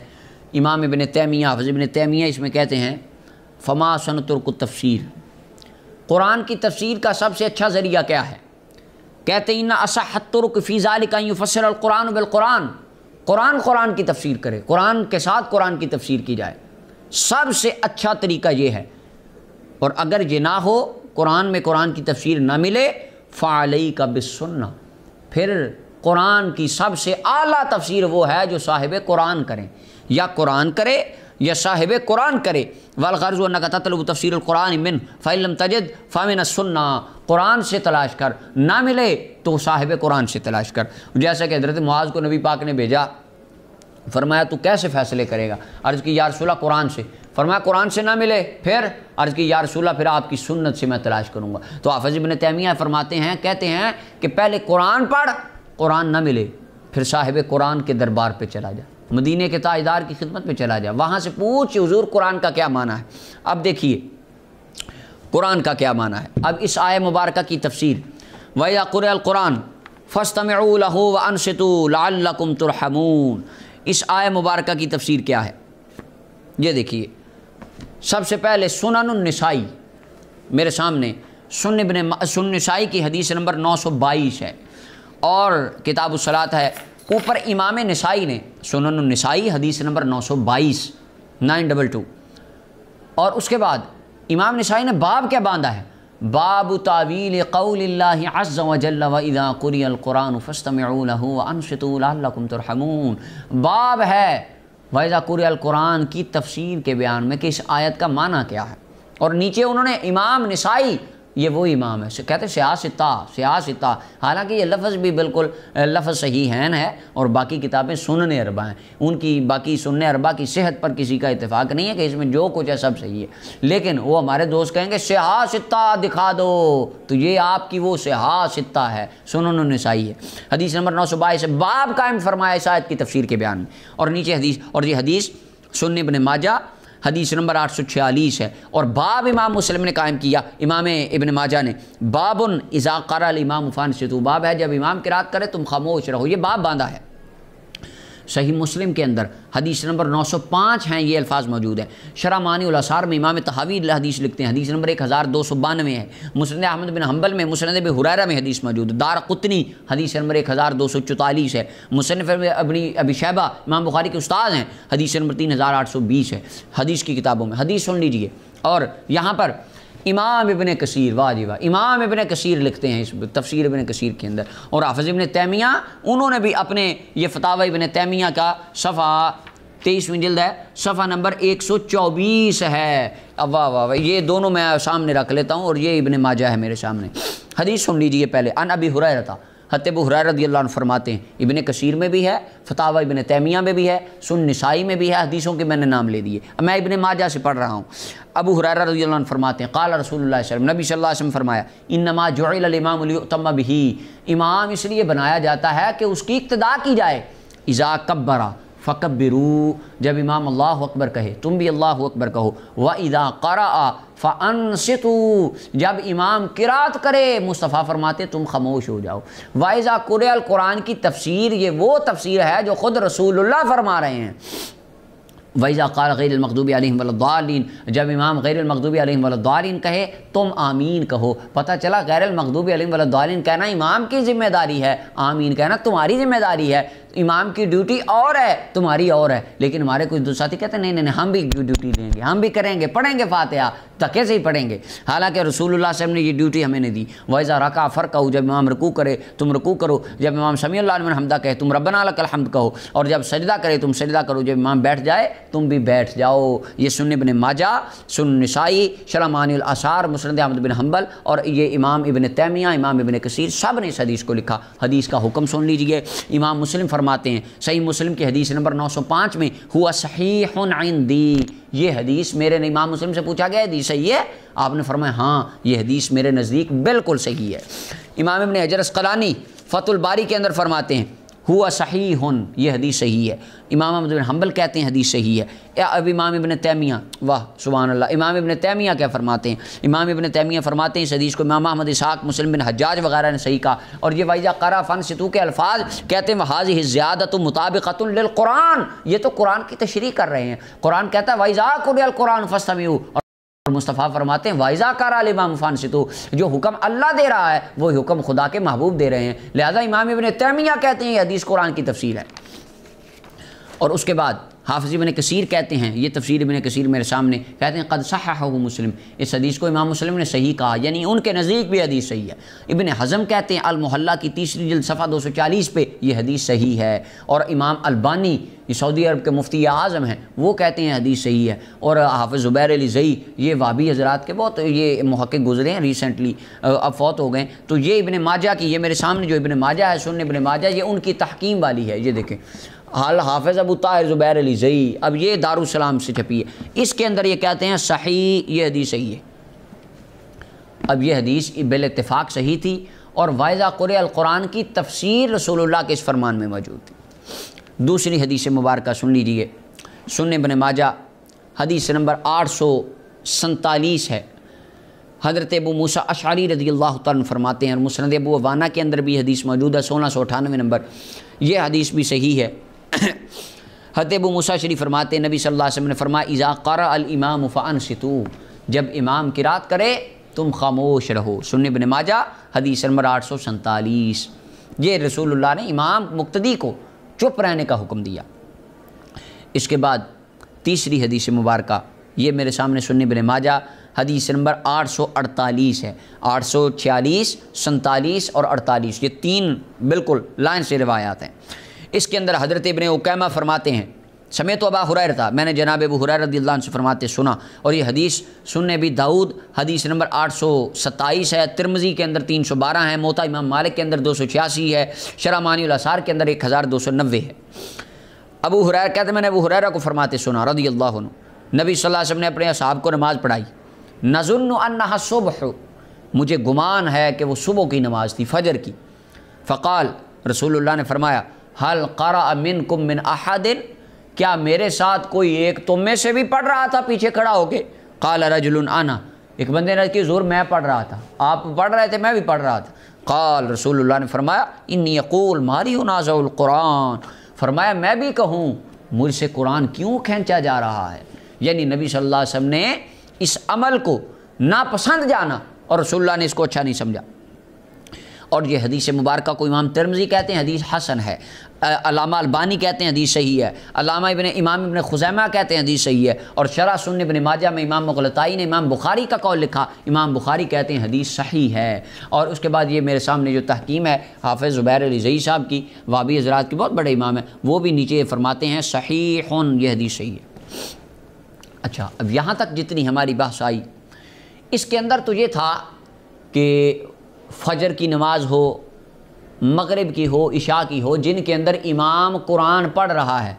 امام ابن تیمیہ، حافظ ابن تیمیہ اس میں کہتے ہیں فما سنترک التفسیر، قرآن کی تفسیر کا سب سے اچھا ذریعہ کیا ہے؟ کہتے ہیں ان اصح الطرق فی ذلک ان یفسر القرآن بالقرآن، قرآن کی تفسیر کرے، قرآن کے ساتھ قرآن کی تفسیر کی جائے، سب سے اچھا طریقہ یہ ہے۔ اور اگر یہ نہ ہو، قرآن میں قرآن کی تفسیر نہ ملے، فعلیک بالسنہ، پھر قرآن کی سب سے اعلیٰ تفسیر وہ ہے جو صاحب قرآن کریں، یا قرآن کرے یا صاحب قرآن کرے۔ والغرض انک تطلب تفسیر القرآن من فإن لم تجد فمن السنہ، قرآن سے تلاش کر، نہ ملے تو صاحب قرآن سے تلاش کر۔ جیسا کہ حضرت معاذ کو نبی پاک نے بھیجا، فرمایا تو کیسے فیصلے کرے گا؟ عرض کی یا رسول اللہ قرآن سے، فرمایا قرآن سے نہ ملے پھر؟ عرض کی یا رسول اللہ پھر آپ کی سنت سے میں تلاش کروں گا۔ تو حافظ ابن تیمیہ فرماتے ہیں، کہتے ہیں کہ پہلے قرآن پڑھ، قرآن نہ ملے پھر صاحب قرآن کے دربار پہ چلا جا، مدینے کے تاجدار کی خدمت میں چلا جا، وہاں سے پوچھ حضور قرآن کا کیا معنی ہے۔ اب دیکھیے قرآن کا کیا معنی ہے۔ اب اس آیہ مبارکہ کی تفسیر، وَإِذَا قُرِئَ الْقُرْآنُ فَاسْتَمِعُوا لَهُ وَأَنصِتُوا لَعَلَّكُمْ تُرْحَمُونَ، اس آیہ مبارکہ کی تفسیر کیا ہے؟ یہ دیکھیے، سب سے پہلے سنن النسائی میرے سامنے، سنن نسائی کی حدیث نمبر 922 ہے، اور کتاب الصلاۃ ہے، اوپر امام نسائی نے سنن النسائی حدیث نمبر 922 922، اور اس کے بعد امام نسائی نے باب کیا باندھا ہے؟ باب تعویل قول اللہ عز وجل وَإِذَا قُرِئَ الْقُرْآنُ فَاسْتَمِعُوا لَهُ وَأَنصِتُوا لَعَلَّكُمْ تُرْحَمُونَ، باب ہے وَإِذَا قُرِئَ الْقُرْآنُ کی تفسیر کے بیان میں کہ اس آیت کا معنی کیا ہے۔ اور نیچے انہوں نے امام نسائی، یہ وہ امام ہے، کہتے ہیں سیاستہ، حالانکہ یہ لفظ بھی بالکل لفظ صحیح ہے، اور باقی کتابیں سنن اربع ہیں، ان کی باقی سنن اربع کی صحت پر کسی کا اتفاق نہیں ہے کہ اس میں جو کچھ ہے سب صحیح ہے، لیکن وہ ہمارے دوست کہیں گے سیاستہ دکھا دو، تو یہ آپ کی وہ سیاستہ ہے، سنن النسائی ہے، حدیث نمبر 922 باب قائم فرمایا اس آیت کی تفسیر کے بیان میں، اور نیچے حدیث، اور یہ حدیث سنن ابن ماجہ حدیث نمبر 846 ہے، اور باب امام مسلم نے قائم کیا، امام ابن ماجہ نے، باب اذا قرأ الامام فانصتوا، باب ہے جب امام قرات کرے تم خاموش رہو، یہ باب باندھا ہے۔ صحیح مسلم کے اندر حدیث نمبر 905 ہیں یہ الفاظ موجود ہیں۔ شرح معانی الاثار میں امام طحاوی حدیث لکھتے ہیں، حدیث نمبر 1292 ہے۔ مسند احمد بن حنبل میں، مسند ابی ہریرہ میں حدیث موجود ہے۔ دارقطنی حدیث نمبر 1244 ہے۔ مصنف ابی شیبہ امام بخاری کے استاد ہیں، حدیث نمبر 3820 ہے حدیث کی کتابوں میں، حدیث سن لیجئے۔ اور یہاں پر امام ابن کثیر، واہ جی واہ، امام ابن کثیر لکھتے ہیں اس تفسیر ابن کثیر کے اندر، اور حافظ ابن تیمیہ انہوں نے بھی اپنے یہ فتاوی ابن تیمیہ کا صفحہ 23ویں جلد ہے، صفحہ نمبر 124 ہے۔ اب واہ واہ، یہ دونوں میں سامنے رکھ لیتا ہوں، اور یہ ابن ماجہ ہے میرے سامنے۔ حدیث سن لیجئے پہلے، ان ابی ہریرہ، حضرت ابو ہریرہ رضی اللہ عنہ فرماتے ہیں، ابن کثیر میں بھی ہے، فتاوی ابن تیمیہ میں بھی ہے، سنن نسائی میں بھی ہے، حدیثوں کے میں نے نام لے دیے، میں ابن ماجہ سے پڑھ رہا ہوں۔ ابو ہریرہ رضی اللہ عنہ فرماتے ہیں قال رسول اللہ صلی اللہ علیہ وسلم، نبی صلی اللہ علیہ وسلم فرمایا انما جعل الامام لیؤتم بہ، امام اس لیے بنایا جاتا ہے کہ اس کی اقتداء کی جائے۔ اذا کبر فکبروا، جب امام اللہ اکبر کہے تم بھی اللہ اکبر کہو۔ وَإِذَا قَرَأَ فَأَنصِتُوا، جب امام قرات کرے مصطفیٰ فرماتے تم خاموش ہو جاؤ۔ وَإِذَا قُرِئَ القرآن کی تفسیر، یہ وہ تفسیر ہے جو خود رسول اللہ فرما رہے ہیں۔ وَإِذَا قَالَ غَيْرِ الْمَغْضُوبِ عَلَيْهِمْ وَلَا الضَّالِّينَ، جب امام غیر المغضوب علیہم ولا الضالین کہے تم آمین کہو۔ پتہ چلا غیر المغضوب علیہم ولا الضالین کہنا امام کی ذمہ داری ہے، آمین کہنا تمہاری ذمہ داری ہے۔ امام کی ڈیوٹی اور ہے، تمہاری اور ہے، لیکن ہمارے کچھ دوست ساتھی کہتے ہیں نہیں ہم بھی ڈیوٹی لیں گے، ہم بھی کریں گے، پڑھیں گے فاتحہ، دھکے سے ہی پڑھیں گے، حالانکہ رسول اللہ صلی اللہ علیہ وسلم نے یہ ڈیوٹی ہمیں نے دی۔ وَإِذَا رَكَعَ فَارْكَعُوا، جب امام رکوع کرے تم رکوع کرو، جب امام سمیع اللہ لمن حمدہ کہے تم ربنا لک الحمد کہو، اور جب سجدہ کرے تم سجدہ کرو، جب امام بیٹھ جائے تم بھی بیٹھ جاؤ۔ یہ سنن ابن ماجہ، سنن نسائی، شرح معانی الاثار، مسند احمد بن حنبل، اور یہ امام ابن تیمیہ، امام ابن کثیر سب نے اس حدیث کو لکھا۔ حدیث کا حکم سن لیجئے، امام مسلم فرماتے ہیں صحیح مسلم کی حدیث نمبر 905 میں ہوا صحیح عندی، یہ حدیث میرے، امام مسلم سے پوچھا گیا حدیث صحیح ہے؟ آپ نے فرمایا ہاں یہ حدیث میرے نزدیک بالکل صحیح ہے۔ امام ابن حجر اسقلانی فتح الباری کے اندر فرماتے ہیں ہوا صحیح، یہ حدیث صحیح ہے۔ امام احمد بن حنبل کہتے ہیں حدیث صحیح ہے۔ اب امام ابن تیمیہ، واہ سبحان اللہ، امام ابن تیمیہ کیا فرماتے ہیں؟ امام ابن تیمیہ فرماتے ہیں اس حدیث کو امام احمد اسحاق، مسلم بن حجاج وغیرہ نے صحیح کہا، اور یہ وَإِذَا قَرَأَ فَأَنصِتُوا کے الفاظ کہتے ہیں وَهَذِهِ الزِّيَادَةُ مُطَابِقَةٌ لِلْقُرْآنِ، یہ تو قرآن کی تشریح کر رہے ہیں۔ قرآن کہتا ہے وَإِذَا قُرِئَ الْقُرْآنُ فَاسْتَمِعُوا، اور مصطفیٰ فرماتے ہیں وَإِذَا قَرَأَ الْإِمَامُ فَأَنصِتُوا، جو حکم اللہ دے رہا ہے وہ حکم خدا کے محبوب دے رہے ہیں، لہذا امام ابن تیمیہ کہتے ہیں یہ حدیث قرآن کی تفسیر ہے۔ اور اس کے بعد حافظ ابن کثیر کہتے ہیں، یہ تفسیر ابن کثیر میرے سامنے، کہتے ہیں قد صححہ مسلم، اس حدیث کو امام مسلم نے صحیح کہا، یعنی ان کے نزدیک بھی حدیث صحیح ہے۔ ابن حزم کہتے ہیں المحلہ کی 3 جلد صفحہ 240 پہ یہ حدیث صحیح ہے، اور امام البانی یہ سعودی عرب کے مفتی اعظم ہیں وہ کہتے ہیں حدیث صحیح ہے، اور حافظ زبیر علی زئی یہ وہابی حضرات کے بہت یہ محقق گزرے ہیں ریسنٹلی، اب فوت ہو گئے، تو یہ ابن ماجہ کی، یہ میرے سامنے جو ابن ماجہ ہے سنن ابن ماجہ، یہ ان کی تحکیم والی ہے، یہ دیکھیں حافظ ابو طاہر زبیر علی زئی، اب یہ دارالسلام سے چھپی ہے، اس کے اندر یہ کہتے ہیں صحیح، یہ حدیث صحیح ہے۔ اب یہ حدیث بالاتفاق صحیح تھی، اور وَإِذَا قُرِئَ القرآن کی تفسیر رسول اللہ کے اس فرمان میں موجود تھی۔ دوسری حدیث مبارکہ سن لیجئے، سنن ابن ماجہ حدیث نمبر 847 ہے۔ حضرت ابو موسیٰ اشعری رضی اللہ تعالیٰ فرماتے ہیں، اور مسند ابو عوانہ کے اندر بھی حدیث موجود ہے 1698 نمبر، یہ حدیث بھی صحیح ہے۔ حضرت ابو موسیٰ شریف فرماتے ہیں نبی صلی اللہ علیہ وسلم نے فرمایا اذا قرأ الامام فانصتوا، جب امام قرات کرے تم خاموش رہو۔ سنن ابن ماجہ حدیث نمبر 847، یہ رسول اللہ نے امام مقتدی کو چپ رہنے کا حکم دیا۔ اس کے بعد تیسری حدیث مبارکہ، یہ میرے سامنے سنن ابن ماجہ حدیث نمبر 848 ہے، 846، 47 اور 48، یہ 3 بالکل لائن سے روایات ہیں۔ اس کے اندر حضرت ابن عکیمہ فرماتے ہیں سمیت ابا ہریرہ، میں نے جناب ابو ہریرہ رضی اللہ عنہ سے فرماتے سنا، اور یہ حدیث سنن ابی داؤد حدیث نمبر 827 ہے، ترمذی کے اندر 312 ہے، موطا امام مالک کے اندر 286 ہے، شرح معانی الاثار کے اندر 1290 ہے۔ ابو ہریرہ کہتے ہیں میں نے ابو ہریرہ کو فرماتے سنا رضی اللہ عنہ، نبی صلی اللہ علیہ وسلم نے اپنے اصحاب کو نماز پڑھائی، نظن انہا صبح، مجھے گمان ہے کہ وہ صبح کی نماز تھی، فجر کی۔ فقال، رسول اللہ نے فرمایا حل قرأ منکم من احد، کیا میرے ساتھ کوئی ایک تم میں سے بھی پڑھ رہا تھا پیچھے کھڑا ہو کے؟ قال رجل انا، ایک بندے نے کہ حضور میں پڑھ رہا تھا، آپ پڑھ رہے تھے میں بھی پڑھ رہا تھا۔ قال، رسول اللہ نے فرمایا انی یقول ماری انازع القرآن، فرمایا میں بھی کہوں مجھ سے قرآن کیوں کھینچا جا رہا ہے، یعنی نبی صلی اللہ علیہ وسلم نے اس عمل کو ناپسند جانا اور رسول اللہ نے اس کو اچھا نہیں سمجھا۔ اور یہ حدیث مبارکہ کو امام ترمذی کہتے ہیں حدیث حسن ہے، علامہ البانی کہتے ہیں حدیث صحیح ہے، علامہ امام ابن خزیمہ کہتے ہیں حدیث صحیح ہے، اور شرح سنن ابن ماجہ میں امام مغلطائی نے امام بخاری کا قول لکھا، امام بخاری کہتے ہیں حدیث صحیح ہے۔ اور اس کے بعد یہ میرے سامنے جو تحکیم ہے حافظ زبیر علی زئی صاحب کی، وہابی حضرات کی بہت بڑے امام ہیں، وہ بھی نیچے فرماتے ہیں صحیح، یہ حدیث صحیح ہے۔ اچھا، اب یہاں تک جتنی ہماری بحث آئی، اس کے اندر تو یہ تھا کہ فجر کی نماز ہو مغرب کی ہو، عشاء کی ہو، جن کے اندر امام قرآن پڑھ رہا ہے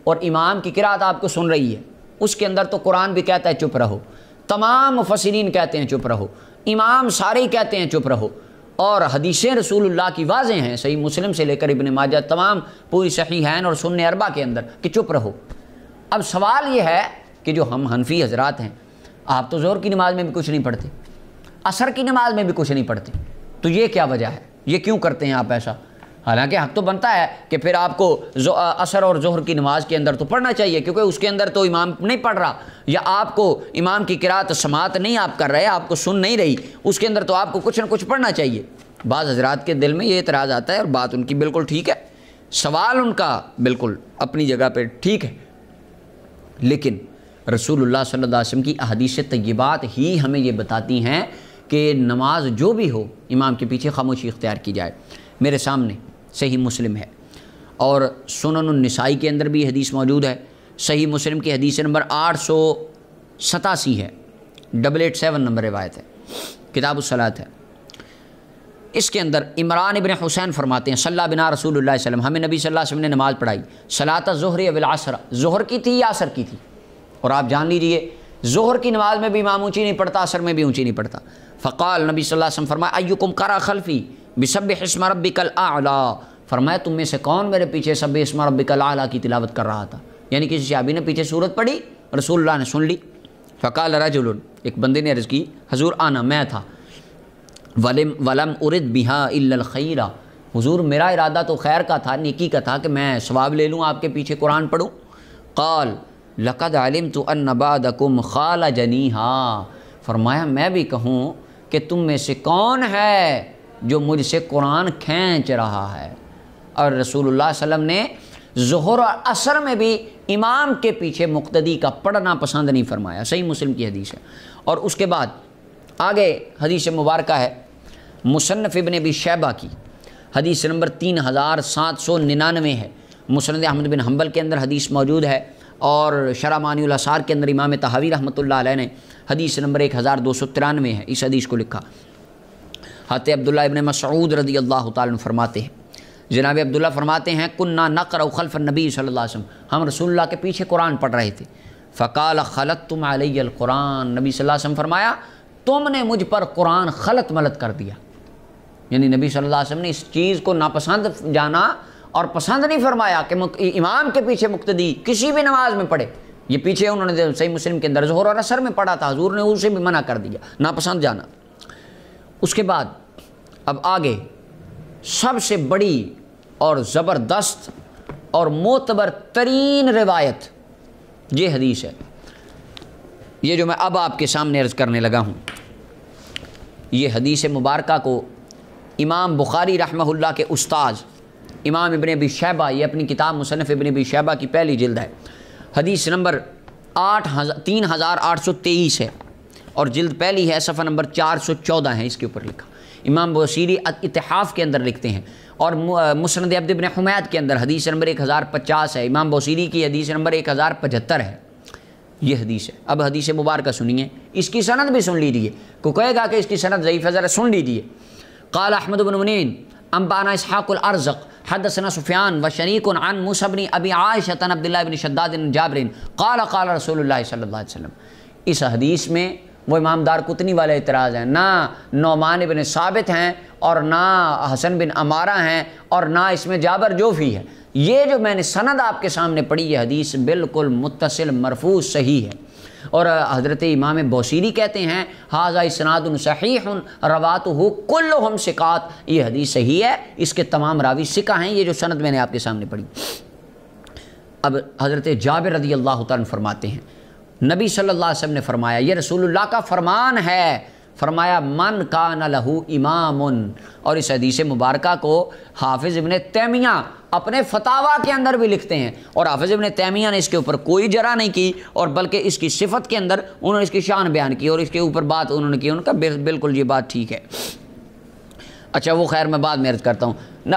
اور امام کی قرات آپ کو سن رہی ہے، اس کے اندر تو قرآن بھی کہتا ہے چپ رہو، تمام مفسرین کہتے ہیں چپ رہو، امام سارے ہی کہتے ہیں چپ رہو، اور حدیثیں رسول اللہ کی واضح ہیں، صحیح مسلم سے لے کر ابن ماجہ تمام پوری صحیحین اور سنن اربع کے اندر کہ چپ رہو۔ اب سوال یہ ہے کہ جو ہم حنفی حضرات ہیں، آپ تو ظہر کی نماز میں بھی کچھ نہیں پڑھتے، عصر کی نماز میں بھی کچھ نہیں پڑھتے، تو یہ کیا وجہ ہے؟ یہ کیوں کرتے ہیں آپ ایسا؟ حالانکہ حق تو بنتا ہے کہ پھر آپ کو عصر اور ظہر کی نماز کے اندر تو پڑھنا چاہیے، کیونکہ اس کے اندر تو امام نہیں پڑھ رہا، یا آپ کو امام کی قرات سماعت نہیں آپ کر رہے، آپ کو سن نہیں رہی، اس کے اندر تو آپ کو کچھ نہ کچھ پڑھنا چاہیے۔ بعض حضرات کے دل میں یہ اعتراض آتا ہے، اور بات ان کی بالکل ٹھیک ہے، سوال ان کا بالکل اپنی جگہ پہ ٹھیک ہے، لیکن رسول اللہ صلی اللہ علیہ وسلم کی احادیث طیبات ہی ہمیں یہ بتاتی ہیں کہ نماز جو بھی ہو امام کے پیچھے خاموشی اختیار کی جائے۔ میرے سامنے صحیح مسلم ہے، اور سنن النسائی کے اندر بھی یہ حدیث موجود ہے، صحیح مسلم کی حدیث نمبر 887 ہے، 887 نمبر روایت ہے، کتاب الصلاۃ ہے۔ اس کے اندر عمران ابن حسین فرماتے ہیں صلی بنا رسول اللہ صلی اللہ علیہ وسلم، ہمیں نبی صلی اللہ علیہ وسلم نے نماز پڑھائی، صلاۃ الظہر والعصر، ظہر کی تھی یا عصر کی تھی؟ اور آپ جان لیجئے ظہر کی نماز میں بھی امام اونچی نہیں پڑھتا، عصر میں بھی اونچی نہیں پڑھتا۔ فقال، نبی صلی اللہ علیہ وسلم فرمایا ایکم قرأ خلفی بسبح اسم ربک الاعلی، فرمایا تم میں سے کون میرے پیچھے سبح اسم ربک الاعلی کی تلاوت کر رہا تھا؟ یعنی کسی صحابی نے پیچھے سورت پڑھی، رسول اللہ نے سن لی۔ فقال رجل، ایک بندے نے عرض کی حضور انا، میں تھا، ولم ارد بہا الا الخیر، حضور میرا ارادہ تو خیر کا تھا، نیکی کا تھا کہ میں ثواب لے لوں، آپ کے پیچھے قرآن پڑھوں۔ قال لقد علمت ان بعدکم خالجنیہا، فرمایا میں بھی کہوں کہ تم میں سے کون ہے جو مجھ سے قرآن کھینچ رہا ہے۔ اور رسول اللہ صلی اللہ علیہ وسلم نے ظہر اور عصر میں بھی امام کے پیچھے مقتدی کا پڑھنا پسند نہیں فرمایا، صحیح مسلم کی حدیث ہے۔ اور اس کے بعد آگے حدیث مبارکہ ہے مصنف ابن ابی شیبہ کی، حدیث نمبر 3799 ہے، مسند احمد بن حنبل کے اندر حدیث موجود ہے، اور شرح معنی الاثار کے اندر امام طحاوی رحمۃ اللہ علیہ نے حدیث نمبر 1293 ہے اس حدیث کو لکھا۔ حضرت عبداللہ ابن مسعود رضی اللہ تعالیٰ عنہ فرماتے ہیں، جناب عبداللہ فرماتے ہیں کننا نقرأ خلف النبی صلی اللہ علیہ وسلم، ہم رسول اللہ کے پیچھے قرآن پڑھ رہے تھے۔ فقال خلطتم علی القرآن، نبی صلی اللہ علیہ وسلم فرمایا تم نے مجھ پر قرآن خلط ملط کر دیا، یعنی نبی صلی اللہ علیہ وسلم نے اس چیز کو ناپسند جانا اور پسند نہیں فرمایا کہ امام کے پیچھے مقتدی کسی بھی نماز میں پڑھے۔ یہ پیچھے انہوں نے صحیح مسلم کے اندر ظہر اور عصر میں پڑھا تھا، حضور نے اسے بھی منع کر دیا، ناپسند جانا۔ اس کے بعد اب آگے سب سے بڑی اور زبردست اور معتبر ترین روایت یہ حدیث ہے، یہ جو میں اب آپ کے سامنے عرض کرنے لگا ہوں۔ یہ حدیث مبارکہ کو امام بخاری رحمہ اللہ کے استاذ امام ابن ابی شیبہ، یہ اپنی کتاب مصنف ابن ابی شیبہ کی پہلی جلد ہے، حدیث نمبر 3823 ہے، اور جلد پہلی ہے، صفحہ نمبر 414 ہے، اس کے اوپر لکھا۔ امام بوصیری اتحاف کے اندر لکھتے ہیں، اور مسند عبد ابن حمید کے اندر حدیث نمبر 1050 ہے، امام بوصیری کی حدیث نمبر 1075 ہے، یہ حدیث ہے۔ اب حدیث مبارکہ سنیے، اس کی سند بھی سن لیجیے، کوئی کہے گا کہ اس کی سند ضعیف ہے، ذرا سن لیجیے۔ قال احمد بن منین انبانا اسحاق الارزق حدثنا سفیان وشریک عن موسیٰ بن ابی عائشہ عن عبداللہ بن شداد بن جابر قال قال رسول اللہ صلی اللہ علیہ وسلم۔ اس حدیث میں وہ امام دارقطنی والے اعتراض ہیں، نہ نعمان بن ثابت ہیں، اور نہ حسن بن عمارہ ہیں، اور نہ اس میں جابر جوفی ہے۔ یہ جو میں نے سند آپ کے سامنے پڑھی، یہ حدیث بالکل متصل مرفوع صحیح ہے، اور حضرت امام بوصیری کہتے ہیں ھذا اسناد صحیح رواتہ کلھم ثقات، یہ حدیث صحیح ہے، اس کے تمام راوی ثقہ ہیں، یہ جو سند میں نے آپ کے سامنے پڑھی۔ اب حضرت جابر رضی اللہ تعالیٰ فرماتے ہیں نبی صلی اللہ علیہ وسلم نے فرمایا، یہ رسول اللہ کا فرمان ہے، فرمایا من کان لہ امام، اور اس حدیث مبارکہ کو حافظ ابن تیمیہ اپنے فتاویٰ کے اندر بھی لکھتے ہیں، اور حافظ ابن تیمیہ نے اس کے اوپر کوئی جرح نہیں کی، اور بلکہ اس کی صفت کے اندر انہوں نے اس کی شان بیان کی، اور اس کے اوپر بات انہوں نے کی، ان کا بالکل یہ بات ٹھیک ہے۔ اچھا وہ خیر میں بعد میں عرض کرتا ہوں،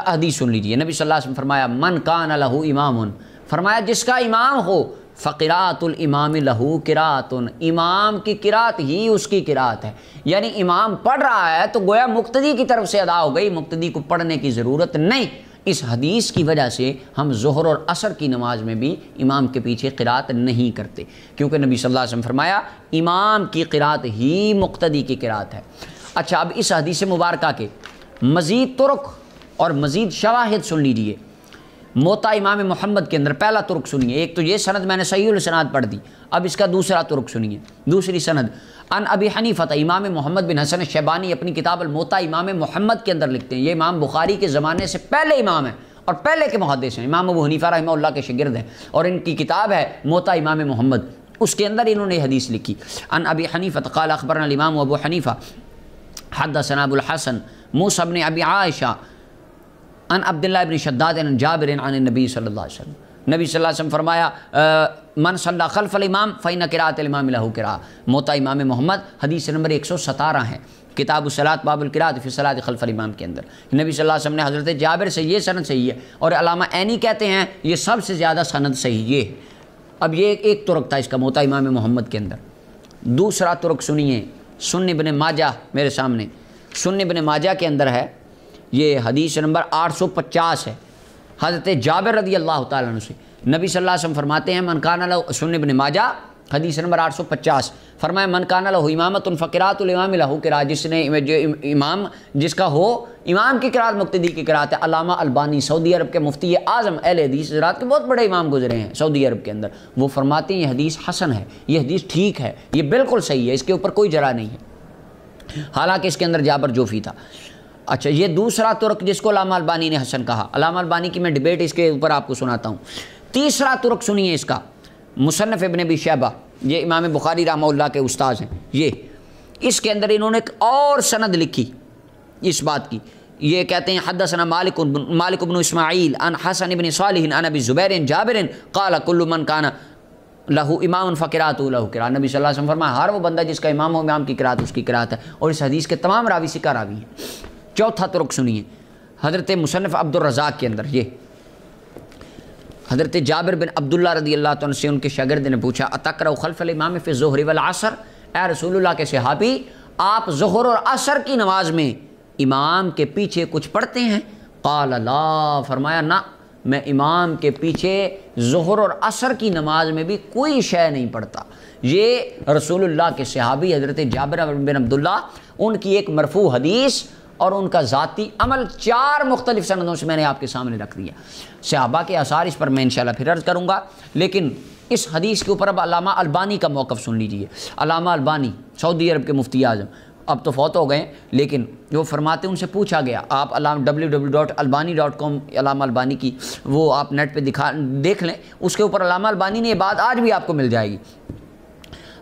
حدیث سن لیجیے۔ نبی صلی اللہ علیہ وسلم فرمایا من کان لہ امام، فرمایا جس کا امام ہو فقراءۃ الامام لہو قراءۃ، امام کی قراءت ہی اس کی قراءت ہے، یعنی امام پڑھ رہا ہے تو گویا مقتدی کی طرف سے ادا ہو گئی، مقتدی کو پڑھنے کی ضرورت نہیں۔ اس حدیث کی وجہ سے ہم ظہر اور عصر کی نماز میں بھی امام کے پیچھے قراءت نہیں کرتے، کیونکہ نبی صلی اللہ علیہ وسلم فرمایا امام کی قراءت ہی مقتدی کی قراءت ہے۔ اچھا، اب اس حدیث مبارکہ کے مزید طرق اور مزید شواہد سن لیجئے۔ موطا امام محمد کے اندر پہلا طرق سنیے، ایک تو یہ سند میں نے صحیح الاسناد پڑھ دی، اب اس کا دوسرا طرق سنیے، دوسری سند ان ابی حنیفہ، امام محمد بن حسن الشیبانی اپنی کتاب الموطا امام محمد کے اندر لکھتے ہیں، یہ امام بخاری کے زمانے سے پہلے امام ہیں اور پہلے کے محدث ہیں، امام ابو حنیفہ رحمہ اللہ کے شاگرد ہیں، اور ان کی کتاب ہے موطا امام محمد، اس کے اندر انہوں نے حدیث لکھی۔ ان ابی حنیفہ قال اخبرنا الامام ابو حنیفہ حدثنا ابو الحسن موسیٰ بن ابی عائشہ ان عبداللہ بن شداد عن جابر عن النبی صلی اللہ علیہ وسلم، نبی صلی اللہ علیہ وسلم فرمایا من صلی خلف الامام فإن قراءۃ الامام لہ قراءۃ، موطا امام محمد حدیث نمبر 117 ہے، کتاب الصلاۃ باب القراءۃ فی الصلاۃ خلف الامام کے اندر۔ نبی صلی اللہ علیہ وسلم نے حضرت جابر سے یہ سند صحیح ہے، اور علامہ عینی کہتے ہیں یہ سب سے زیادہ سند صحیح یہ ہے۔ اب یہ ایک طرق تھا اس کا موطا امام محمد کے اندر۔ دوسرا طرق سنیے، سنن ابن ماجہ میرے سامنے، سنن ابن ماجہ کے اندر ہے، یہ حدیث نمبر 850 ہے، حضرت جابر رضی اللہ تعالیٰ عنہ سے نبی صلی اللہ علیہ وسلم فرماتے ہیں من کان لہ، سنن ابن ماجہ حدیث نمبر 850 فرمایا من کان لہ امامۃ فقراءۃ الامام لہ قراءۃ، جس نے جو امام جس کا ہو امام کی قراءت مقتدی کی قراءت ہے۔ علامہ البانی سعودی عرب کے مفتی اعظم اہل حدیث حضرات کے بہت بڑے امام گزرے ہیں سعودی عرب کے اندر، وہ فرماتے ہیں یہ حدیث حسن ہے، یہ حدیث ٹھیک ہے، یہ بالکل صحیح ہے، اس کے اوپر کوئی جرح نہیں ہے، حالانکہ اس کے اندر جابر جوفی تھا۔ اچھا، یہ دوسرا طرق جس کو علامہ البانی نے حسن کہا، علامہ البانی کی میں ڈیبیٹ اس کے اوپر آپ کو سناتا ہوں۔ تیسرا طرق سنیے اس کا، مصنف ابن ابی شیبہ، یہ امام بخاری رحمہ اللہ کے استاذ ہیں، یہ اس کے اندر انہوں نے ایک اور سند لکھی اس بات کی، یہ کہتے ہیں حدثنا مالک بن اسماعیل عن حسن بن صالح عن ابی زبیر جابر قال کل من کان لہو امام فقراءۃ لہ قراءۃ، نبی صلی اللہ علیہ وسلم فرمایا ہر وہ بندہ جس کا امام ہو امام کی قراءت اس کی قراءت ہے، اور اس حدیث کے تمام راوی ثقہ راوی ہیں۔ چوتھا طرق سنیے، حضرت مصنف عبد الرزاق کے اندر، یہ حضرت جابر بن عبداللہ رضی اللہ عنہ سے ان کے شاگرد نے پوچھا اتقرأ خلف الامام فی الظہر والعصر، اے رسول اللہ کے صحابی آپ ظہر اور عصر کی نماز میں امام کے پیچھے کچھ پڑھتے ہیں؟ قال لا، فرمایا نہ، میں امام کے پیچھے ظہر اور عصر کی نماز میں بھی کوئی شے نہیں پڑھتا۔ یہ رسول اللہ کے صحابی حضرت جابر بن عبداللہ، ان کی ایک مرفوع حدیث اور ان کا ذاتی عمل 4 مختلف سندوں سے میں نے آپ کے سامنے رکھ دیا۔ صحابہ کے آثار اس پر میں انشاءاللہ پھر عرض کروں گا، لیکن اس حدیث کے اوپر اب علامہ البانی کا موقف سن لیجئے۔ علامہ البانی سعودی عرب کے مفتی اعظم، اب تو فوت ہو گئے، لیکن جو فرماتے ہیں ان سے پوچھا گیا، آپ www.albani.com علامہ البانی کی وہ آپ نیٹ پہ دیکھ لیں، اس کے اوپر علامہ البانی نے یہ بات آج بھی آپ کو مل جائے گی۔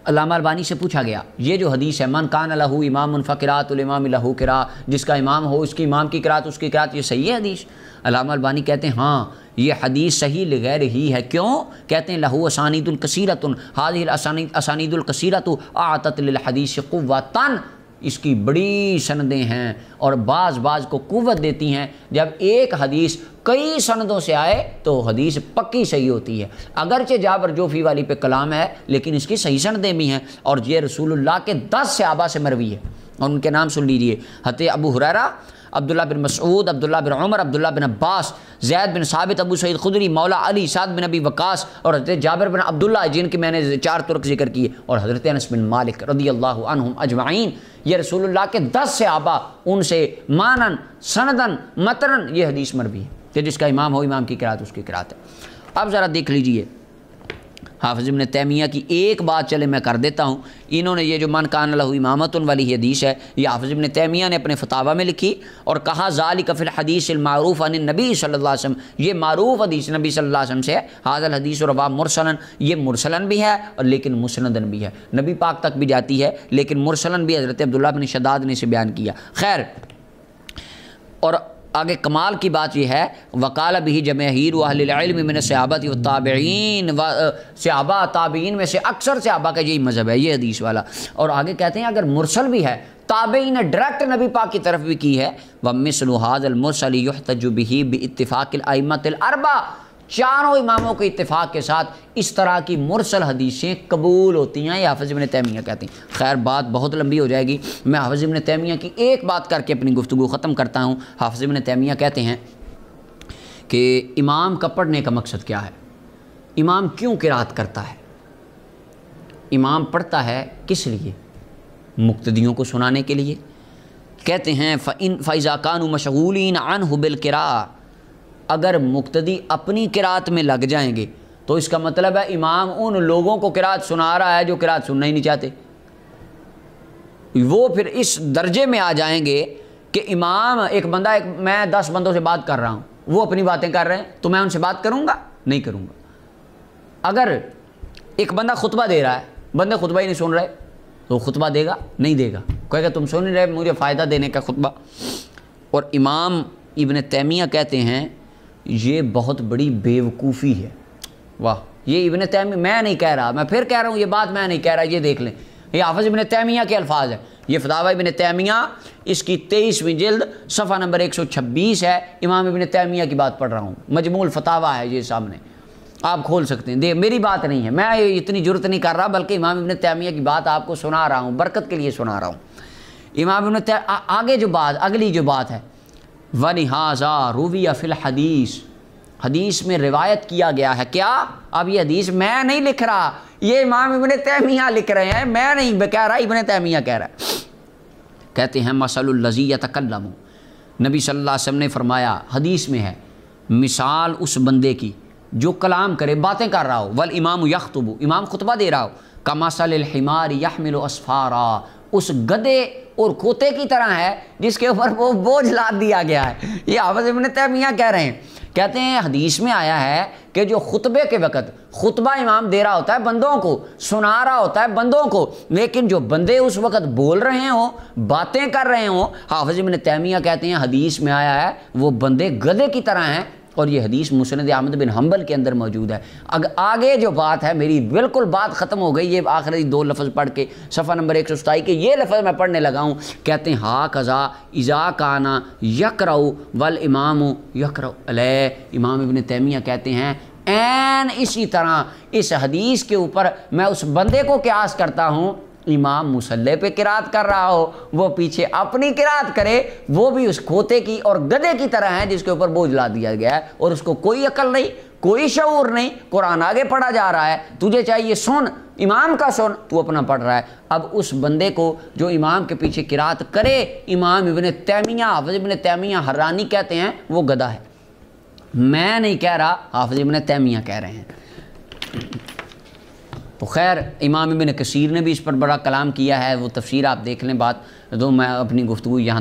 علامہ البانی سے پوچھا گیا یہ جو حدیث ہے من کان لہ امام فقراءۃ الامام لہ قراءۃ، جس کا امام ہو اس کی امام کی قراءت اس کی قراءت، یہ صحیح ہے حدیث؟ علامہ البانی کہتے ہیں ہاں یہ حدیث صحیح لغیر ہی ہے، کیوں؟ کہتے ہیں لہو اسانید الکثیرۃ، هذه الاسانید الکثیرۃ اعطت للحدیث قوۃ، اس کی بڑی سندیں ہیں اور بعض کو قوت دیتی ہیں۔ جب ایک حدیث کئی سندوں سے آئے تو حدیث پکی صحیح ہوتی ہے، اگرچہ جابر جوفی والی پہ کلام ہے لیکن اس کی صحیح سندیں بھی ہیں، اور یہ رسول اللہ کے 10 صحابہ سے مروی ہے، اور ان کے نام سن لیجئے، حضرت ابو ہریرہ، عبداللہ بن مسعود، عبداللہ بن عمر، عبداللہ بن عباس، زید بن ثابت، ابو سعید خدری، مولا علی، سعد بن ابی وقاص، اور حضرت جابر بن عبداللہ جن کی میں نے 4 طرق ذکر کیے، اور حضرت انس بن مالک رضی اللہ عنہم اجمعین، یہ رسول اللہ کے 10 صحابہ ان سے مانن سندن متنن یہ حدیث مروی ہے کہ جس کا امام ہو امام کی قراءت اس کی قراءت ہے۔ اب ذرا دیکھ لیجئے حافظ ابن تیمیہ کی ایک بات چلے میں کر دیتا ہوں، انہوں نے یہ جو من کان لہ امامۃ والی حدیث ہے یہ حافظ ابن تیمیہ نے اپنے فتاویٰ میں لکھی اور کہا ذالک فی الحدیث المعروف عن النبی صلی اللہ علیہ وسلم، یہ معروف حدیث نبی صلی اللہ علیہ وسلم سے ہے، ھذا الحدیث روا مرسلن، یہ مرسلن بھی ہے اور لیکن مسندن بھی ہے، نبی پاک تک بھی جاتی ہے لیکن مرسلن بھی حضرت عبداللہ بن شداد نے اسے بیان کیا۔ خیر، اور آگے کمال کی بات یہ ہے وقال به جماہیر اہل العلم من الصحابہ والتابعین، صحابہ تابعین میں سے اکثر صحابہ کا یہی مذہب ہے یہ حدیث والا، اور آگے کہتے ہیں اگر مرسل بھی ہے تابعین نے ڈائریکٹ نبی پاک کی طرف بھی کی ہے، ومثل ھذا المرسل یحتج به باتفاق الائمۃ الاربعہ، چاروں اماموں کے اتفاق کے ساتھ اس طرح کی مرسل حدیثیں قبول ہوتی ہیں، یہ حافظ ابن تیمیہ کہتے ہیں۔ خیر بات بہت لمبی ہو جائے گی، میں حافظ ابن تیمیہ کی ایک بات کر کے اپنی گفتگو ختم کرتا ہوں۔ حافظ ابن تیمیہ کہتے ہیں کہ امام کا پڑھنے کا مقصد کیا ہے، امام کیوں قرات کرتا ہے؟ امام پڑھتا ہے کس لیے؟ مقتدیوں کو سنانے کے لیے۔ کہتے ہیں فَإِذَا كَانُوا مَشْغُولِينَ عَنْهُ بِالْقِرَاءَةِ، اگر مقتدی اپنی قرات میں لگ جائیں گے تو اس کا مطلب ہے امام ان لوگوں کو قرات سنا رہا ہے جو قرات سننا ہی نہیں چاہتے، وہ پھر اس درجے میں آ جائیں گے کہ امام میں 10 بندوں سے بات کر رہا ہوں، وہ اپنی باتیں کر رہے ہیں تو میں ان سے بات کروں گا؟ نہیں کروں گا۔ اگر ایک بندہ خطبہ دے رہا ہے، بندے خطبہ ہی نہیں سن رہے تو خطبہ دے گا؟ نہیں دے گا، کہے گا تم سن نہیں رہے، مجھے فائدہ دینے کا خطبہ۔ اور امام ابن تیمیہ کہتے ہیں یہ بہت بڑی بیوقوفی ہے۔ واہ، یہ ابن تیمیہ میں نہیں کہہ رہا، میں پھر کہہ رہا ہوں، یہ بات میں نہیں کہہ رہا، یہ دیکھ لیں، یہ حافظ ابن تیمیہ کے الفاظ ہیں۔ یہ فتاوی ابن تیمیہ اس کی 23ویں جلد صفحہ نمبر 126 ہے، امام ابن تیمیہ کی بات پڑھ رہا ہوں، مجموع الفتاوی ہے یہ سامنے، آپ کھول سکتے ہیں۔ میری بات نہیں ہے، میں اتنی جرت نہیں کر رہا، بلکہ امام ابن تیمیہ کی بات آپ کو سنا رہا ہوں، برکت کے لیے سنا رہا ہوں۔ امام ابن تیمیہ آگے جو بات، اگلی جو بات ہے، وَلِهَٰذَا رُوِيَ فِي الْحَدِيثِ، حدیث میں روایت کیا گیا ہے کیا؟ اب یہ حدیث میں نہیں لکھ رہا، یہ امام ابن تیمیہ لکھ رہے ہیں، میں نہیں کہہ رہا، ابن تیمیہ کہہ رہا ہے۔ کہتے ہیں مَثَلُ الَّذِي يَتَكَلَّمُ، نبی صلی اللہ علیہ وسلم نے فرمایا، حدیث میں ہے، مثال اس بندے کی جو کلام کرے، باتیں کر رہا ہو، وَالْإِمَامُ يَخْطُبُ، امام خطبہ دے رہا ہو، كَمَثَلِ الْحِمَارِ يَحْمِلُ أَسْفَارًا، اس گدے اور کھوتے کی طرح ہے جس کے اوپر وہ بوجھ لاد دیا گیا ہے۔ یہ حافظ ابن تیمیہ کہہ رہے ہیں، کہتے ہیں حدیث میں آیا ہے کہ جو خطبے کے وقت خطبہ امام دے رہا ہوتا ہے، بندوں کو سنا رہا ہوتا ہے بندوں کو، لیکن جو بندے اس وقت بول رہے ہوں، باتیں کر رہے ہوں، حافظ ابن تیمیہ کہتے ہیں حدیث میں آیا ہے وہ بندے گدے کی طرح ہیں، اور یہ حدیث مسند احمد بن حنبل کے اندر موجود ہے۔ آگے جو بات ہے میری بالکل بات ختم ہو گئی، یہ آخری 2 لفظ پڑھ کے صفحہ نمبر 127 کے یہ لفظ میں پڑھنے لگا ہوں۔ کہتے ہیں ہا قضا اذا کانا یقرأ والامام یقرأ علیہ، امام ابن تیمیہ کہتے ہیں این اسی طرح اس حدیث کے اوپر میں اس بندے کو قیاس کرتا ہوں، امام مصلی پہ قرات کر رہا ہو، وہ پیچھے اپنی قرات کرے، وہ بھی اس کھوتے کی اور گدے کی طرح ہے جس کے اوپر بوجھ لا دیا گیا ہے، اور اس کو کوئی عقل نہیں، کوئی شعور نہیں، قرآن آگے پڑھا جا رہا ہے، تجھے چاہیے سن، امام کا سن، تو اپنا پڑھ رہا ہے۔ اب اس بندے کو جو امام کے پیچھے قرات کرے، امام ابن تیمیہ، حافظ ابن تیمیہ حرانی کہتے ہیں وہ گدھا ہے۔ میں نہیں کہہ رہا، حافظ ابن تیمیہ کہہ رہے ہیں۔ تو خیر امام ابن کثیر نے بھی اس پر بڑا کلام کیا ہے، وہ تفسیر آپ دیکھ لیں، بات تو میں اپنی گفتگو یہاں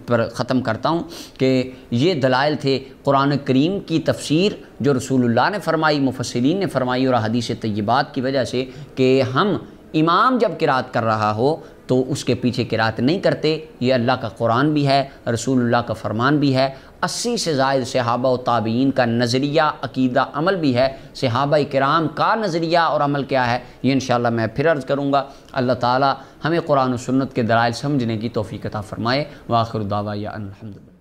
پر ختم کرتا ہوں کہ یہ دلائل تھے قرآن کریم کی تفسیر جو رسول اللہ نے فرمائی، مفسرین نے فرمائی، اور احادیث طیبات کی وجہ سے کہ ہم امام جب قرات کر رہا ہو تو اس کے پیچھے قرات نہیں کرتے، یہ اللہ کا قرآن بھی ہے، رسول اللہ کا فرمان بھی ہے، 80 سے زائد صحابہ و تابعین کا نظریہ، عقیدہ، عمل بھی ہے، صحابہ کرام کا نظریہ اور عمل کیا ہے، یہ انشاءاللہ میں پھر عرض کروں گا۔ اللہ تعالی ہمیں قرآن و سنت کے دلائل سمجھنے کی توفیق عطا فرمائے۔ وآخر دعوانا الحمدللہ۔